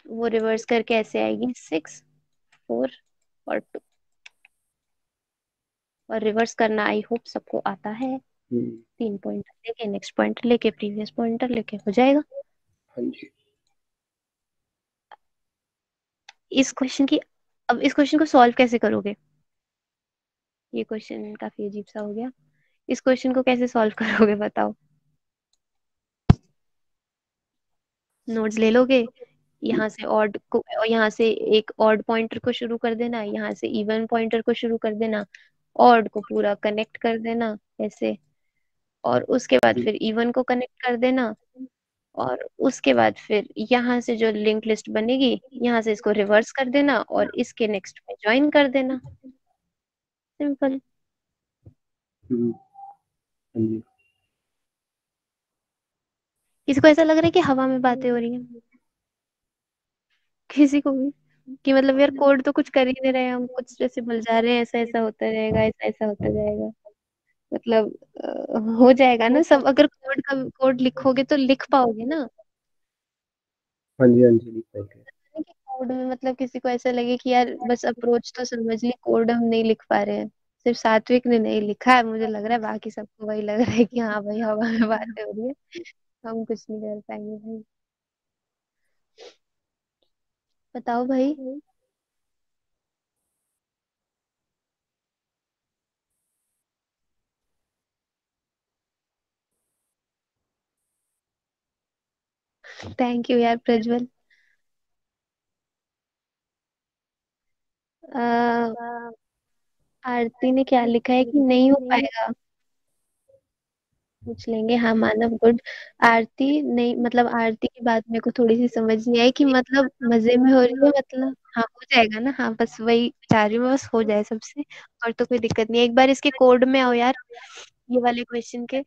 वो रिवर्स करके ऐसे आएगी 6 4 और 2। और रिवर्स करना आई होप सबको आता है। 3 पॉइंटर लेके, नेक्स्ट पॉइंटर लेके, प्रीवियस पॉइंटर लेके हो जाएगा। हाँ जी। इस क्वेश्चन की, अब इस क्वेश्चन को सॉल्व कैसे करोगे, ये क्वेश्चन काफी अजीब सा हो गया। इस क्वेश्चन को कैसे सॉल्व करोगे बताओ। नोट्स ले लोगे, यहाँ से ऑड को, यहाँ से एक ऑड पॉइंटर को शुरू कर देना, यहाँ से इवन पॉइंटर को शुरू कर देना, ऑड को पूरा कनेक्ट कर देना ऐसे, और उसके बाद फिर इवन को कनेक्ट कर देना, और उसके बाद फिर यहाँ से जो लिंक लिस्ट बनेगी, यहाँ से इसको रिवर्स कर देना और इसके नेक्स्ट में ज्वाइन कर देना, सिंपल। हाँ जी। किसी को ऐसा लग रहा है कि हवा में बातें हो रही हैं, किसी को भी, कि मतलब यार कोड तो कुछ कर ही नहीं रहे हम, कुछ जैसे बोल जा रहे हैं ऐसा ऐसा होता रहेगा, ऐसा ऐसा होता जाएगा, मतलब हो जाएगा ना सब, अगर कोड का कोड लिखोगे तो लिख पाओगे ना। हाँ जी। हाँ जी, ओके। कि कोड में मतलब किसी को ऐसा लगे कि यार बस अप्रोच तो समझ ली, कोड हम नहीं लिख पा रहे हैं। सिर्फ सात्विक ने नहीं लिखा है, मुझे लग रहा है बाकी सबको वही लग रहा है कि हाँ भाई हवा में बातें हो रही है, हम कुछ नहीं कर पाएंगे भाई। बताओ भाई। थैंक यू यार प्रज्वल। अ, आरती ने क्या लिखा है कि नहीं हो पाएगा, पूछ लेंगे। हाँ मानव गुड। आरती नहीं, मतलब आरती की बात मेरे को थोड़ी सी समझ नहीं आई कि मतलब मजे में हो रही है, मतलब हाँ हो जाएगा ना, हाँ बस वही चाह रही हूँ मैं, बस हो जाए सबसे, और तो कोई दिक्कत नहीं है। एक बार इसके कोड में आओ यार, ये वाले क्वेश्चन के।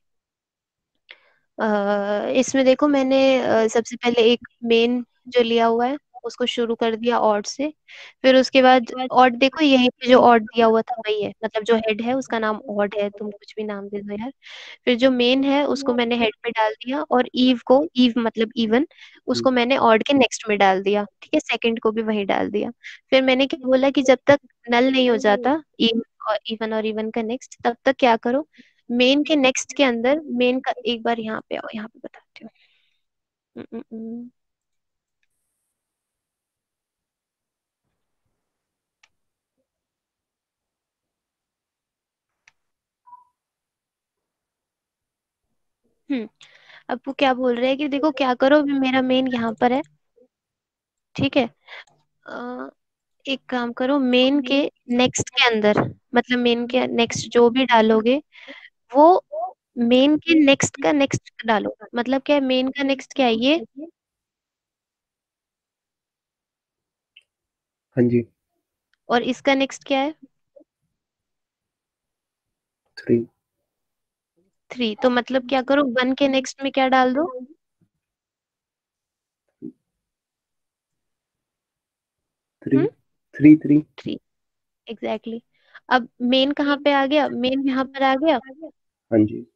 इसमें देखो मैंने सबसे पहले एक मेन जो लिया हुआ है उसको शुरू कर दिया ऑड से, फिर उसके बाद ऑड देखो यहीं पे जो ऑड दिया हुआ था वही है, मतलब जो हेड है उसका नाम ऑड है, तुम कुछ भी नाम दे दो यार। फिर जो मेन है उसको मैंने हेड पे डाल दिया, और ईव को, ईव मतलब इवन, उसको मैंने ऑड के नेक्स्ट में डाल दिया, ठीक है, सेकंड को भी वही डाल दिया। फिर मैंने क्या बोला कि जब तक नल नहीं हो जाता और इवन का नेक्स्ट, तब तक क्या करो, मेन के नेक्स्ट के अंदर, मेन का एक बार यहाँ पे आओ, यहाँ पे बताती हूँ। हम्म, हम्म, हम्म। हम्म, अब वो क्या बोल रहे हैं कि देखो क्या करो, अभी मेरा मेन यहाँ पर है, ठीक है। अ, एक काम करो, मेन के नेक्स्ट के अंदर, मतलब मेन के नेक्स्ट जो भी डालोगे वो मेन के नेक्स्ट का नेक्स्ट डालो, मतलब क्या है, मेन का नेक्स्ट क्या है ये, हाँ जी। और इसका नेक्स्ट क्या है, 3। 3, तो मतलब क्या करो 1 के नेक्स्ट में क्या डाल दो? 3 3 3 3, एग्जैक्टली। अब मेन कहाँ पे आ गया? मेन यहाँ पर आ गया, हाँ जी।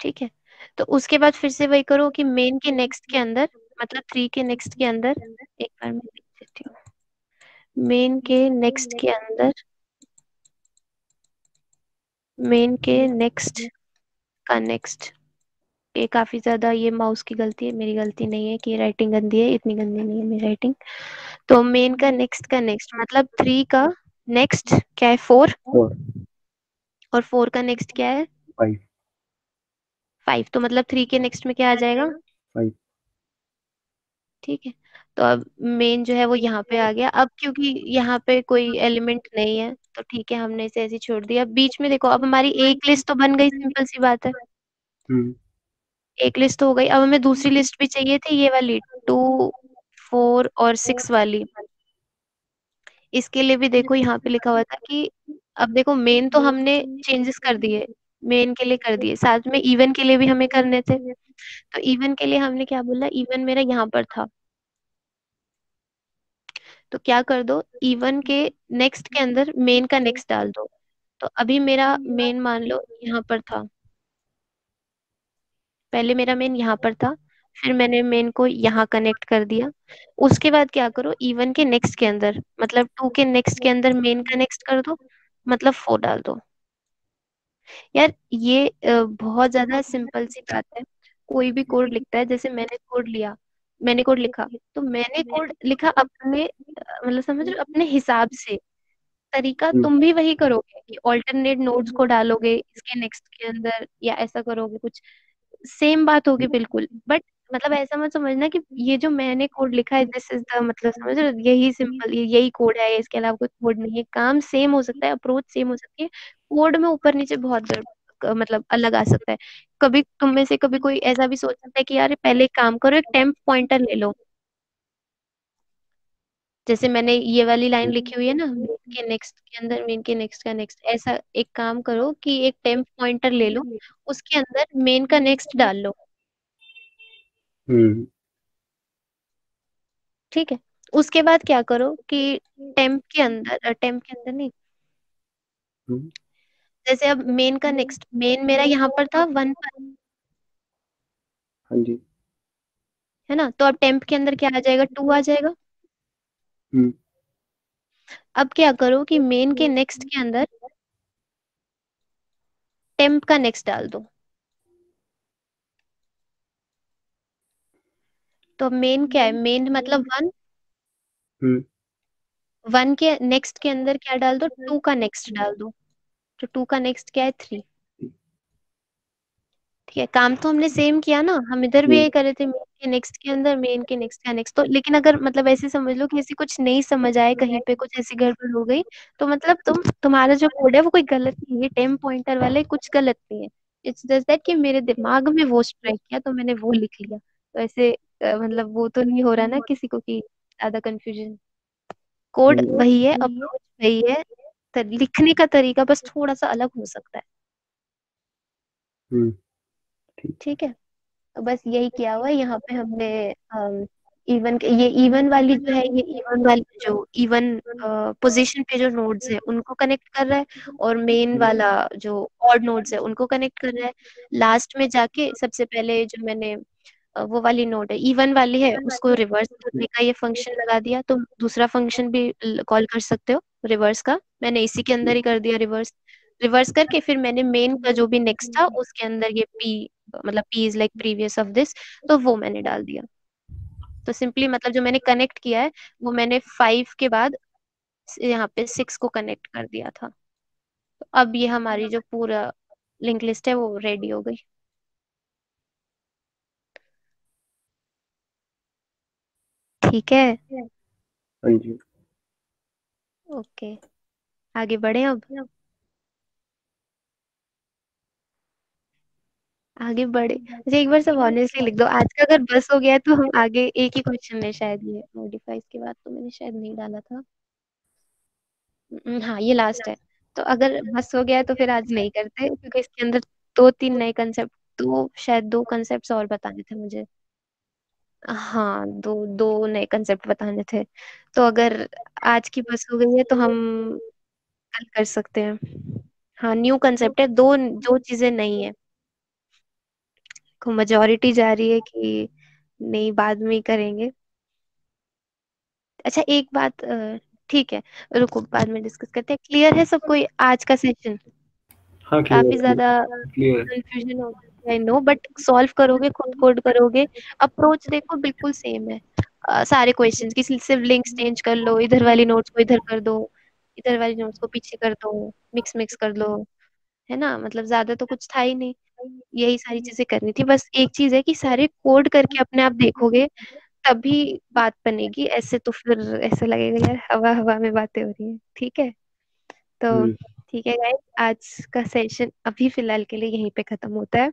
ठीक है। तो उसके बाद फिर से वही करो कि मेन के नेक्स्ट के अंदर, मतलब 3 के नेक्स्ट के अंदर, एक बार मैं लिख देती हूँ, मेन के नेक्स्ट के अंदर, मेन के नेक्स्ट का नेक्स्ट, ये काफी ज्यादा, ये माउस की गलती है, मेरी गलती नहीं है कि राइटिंग गंदी है, इतनी गंदी नहीं है मेरी राइटिंग। तो मेन का नेक्स्ट मतलब 3 का नेक्स्ट क्या है? 4, 4 और 4 का नेक्स्ट क्या है? 5 5, तो मतलब 3 के नेक्स्ट में क्या आ जाएगा? 5 ठीक है। तो अब मेन जो है वो यहाँ पे आ गया। अब क्योंकि यहाँ पे कोई एलिमेंट नहीं है तो ठीक है, हमने इसे ऐसे ही छोड़ दिया। बीच में देखो, अब हमारी एक लिस्ट तो बन गई, सिंपल सी बात है, हम्म एक लिस्ट तो हो गई। अब हमें दूसरी लिस्ट भी चाहिए थी, ये वाली 2, 4 और 6 वाली। इसके लिए भी देखो यहाँ पे लिखा हुआ था कि, अब देखो मेन तो हमने चेंजेस कर दिए, मेन के लिए कर दिए, साथ में इवन के लिए भी हमें करने थे। तो इवन के लिए हमने क्या बोला? इवन मेरा यहाँ पर था, तो क्या कर दो, इवन के नेक्स्ट के अंदर मेन का नेक्स्ट डाल दो। तो अभी मेरा मेन मान लो यहाँ पर था, पहले मेरा मेन यहाँ पर था, फिर मैंने मेन को यहाँ कनेक्ट कर दिया। उसके बाद क्या करो, इवन के नेक्स्ट के अंदर, मतलब 2 के नेक्स्ट के अंदर मेन का नेक्स्ट कर दो, मतलब 4 डाल दो। यार ये बहुत ज्यादा सिंपल सी बात है। कोई भी कोड लिखता है, जैसे मैंने कोड लिया, मैंने कोड लिखा, तो मैंने कोड लिखा अपने मतलब समझ रहे हो, अपने हिसाब से। तरीका हम्म तुम भी वही करोगे कि ऑल्टरनेट नोड्स को डालोगे इसके नेक्स्ट के अंदर, या ऐसा करोगे कुछ, सेम बात होगी बिल्कुल। बट मतलब ऐसा मत समझना कि ये जो मैंने कोड लिखा है दिस इज द, मतलब समझ रहे हो, यही सिंपल यही कोड है, इसके अलावा कोई कोड नहीं है। काम सेम हो सकता है, अप्रोच सेम हो सकती है, कोड में ऊपर नीचे बहुत मतलब अलग आ सकता है। कभी तुम में से कभी कोई ऐसा भी सोच सकता है कि यार पहले एक काम करो, एक टेम्प पॉइंटर ले लो, जैसे मैंने ये वाली लाइन लिखी हुई है ना, मेन के नेक्स्ट के अंदर मेन के नेक्स्ट का नेक्स्ट, ऐसा एक काम करो कि एक टेम्प पॉइंटर ले लो, उसके अंदर मेन का नेक्स्ट डाल लो, हम्म ठीक है। उसके बाद क्या करो कि टेम्प के अंदर नहीं, हम्म, जैसे अब मेन का नेक्स्ट, मेन मेरा यहाँ पर था 1 पर, हाँ जी। है ना, तो अब टेम्प के अंदर क्या आ जाएगा? 2 आ जाएगा। हम्म अब क्या करो कि मेन के नेक्स्ट के अंदर टेम्प का नेक्स्ट डाल दो। तो मेन क्या है? मेन मतलब 1, हम्म 1 के नेक्स्ट के अंदर क्या डाल दो? 2 का नेक्स्ट डाल दो। तो 2 का नेक्स्ट क्या है? 3। ठीक है, काम तो हमने सेम किया ना, हम इधर भी हम्म यही कर रहे थे, मेन के नेक्स्ट के अंदर मेन के नेक्स्ट का नेक्स्ट। तो लेकिन अगर मतलब ऐसे समझ लो कि ऐसे कुछ नहीं समझ आए, कहीं पे कुछ ऐसी गड़बड़ हो गई, तो मतलब तुम्हारा जो कोड है वो कोई गलत नहीं है, टेम पॉइंटर वाले कुछ गलत नहीं है। इट्स जस्ट दैट कि मेरे दिमाग में वो स्ट्राइक किया तो मैंने वो लिख लिया। तो ऐसे मतलब वो तो नहीं हो रहा ना किसी को कि ज्यादा कंफ्यूजन। कोड हम्म वही है, अप्रोच वही है, लिखने का तरीका बस थोड़ा सा अलग हो सकता है, हम्म, ठीक। ठीक है। तो बस यही किया हुआ है यहाँ पे हमने। इवन ये इवन वाली जो है, ये इवन वाली जो इवन पोजीशन पे जो नोड्स है उनको कनेक्ट कर रहा है, और मेन वाला जो ऑड नोड्स है उनको कनेक्ट कर रहा है। लास्ट में जाके सबसे पहले जो मैंने वो वाली नोड है इवन वाली है, उसको रिवर्स करने का ये फंक्शन लगा दिया। तो दूसरा फंक्शन भी कॉल कर सकते हो रिवर्स का, मैंने इसी के अंदर ही कर दिया रिवर्स। रिवर्स करके फिर मैंने मेन का जो भी नेक्स्ट था उसके अंदर ये पी, मतलब P is like previous of this, तो वो मैंने डाल दिया। तो सिंपली मतलब जो मैंने कनेक्ट किया है वो मैंने 5 के बाद यहाँ पे 6 को कनेक्ट कर दिया था। तो अब ये हमारी जो पूरा लिंक लिस्ट है वो रेडी हो गई। ठीक है, हाँ जी। ओके, आगे बढ़े अब। आगे बढ़े, अच्छा एक बार सब ऑनेस्टली लिख दो, आज का अगर बस हो गया तो हम आगे एक ही क्वेश्चन है शायद, ये मॉडिफाइज के बाद तो मैंने शायद नहीं डाला था। हाँ ये लास्ट है। तो अगर बस हो गया तो फिर आज नहीं करते, क्योंकि इसके अंदर 2-3 नए कंसेप्ट, शायद 2 कंसेप्ट्स और बताने थे मुझे। हाँ, 2 नए कंसेप्ट बताने थे। तो अगर आज की बस हो गई है तो हम कल कर सकते हैं। हाँ, न्यू कंसेप्ट है, 2 चीजें नई है। मेजोरिटी जा रही है कि नहीं, बाद में ही करेंगे। अच्छा, एक बात, ठीक है, रुको, बाद में डिस्कस करते हैं। क्लियर है सब कोई आज का सेशन? हाँ काफी क्लियर ज्यादा क्लियर। कंफ्यूजन हो रहा है, आई नो, बट सॉल्व करोगे, खुद कोड करोगे, अप्रोच देखो बिल्कुल सेम है। सारे क्वेश्चंस की सिर्फ लिंक्स चेंज कर लो, इधर वाली नोट्स को इधर कर दो, इधर वाली नोट्स को पीछे कर दो, मिक्स मिक्स कर लो, है ना? मतलब ज्यादा तो कुछ था ही नहीं, यही सारी चीजें करनी थी। बस एक चीज है कि सारे कोड करके अपने आप देखोगे तभी बात बनेगी, ऐसे तो फिर ऐसा लगेगा यार हवा हवा में बातें हो रही है। ठीक है, तो ठीक है गाइस, आज का सेशन अभी फिलहाल के लिए यहीं पे खत्म होता है।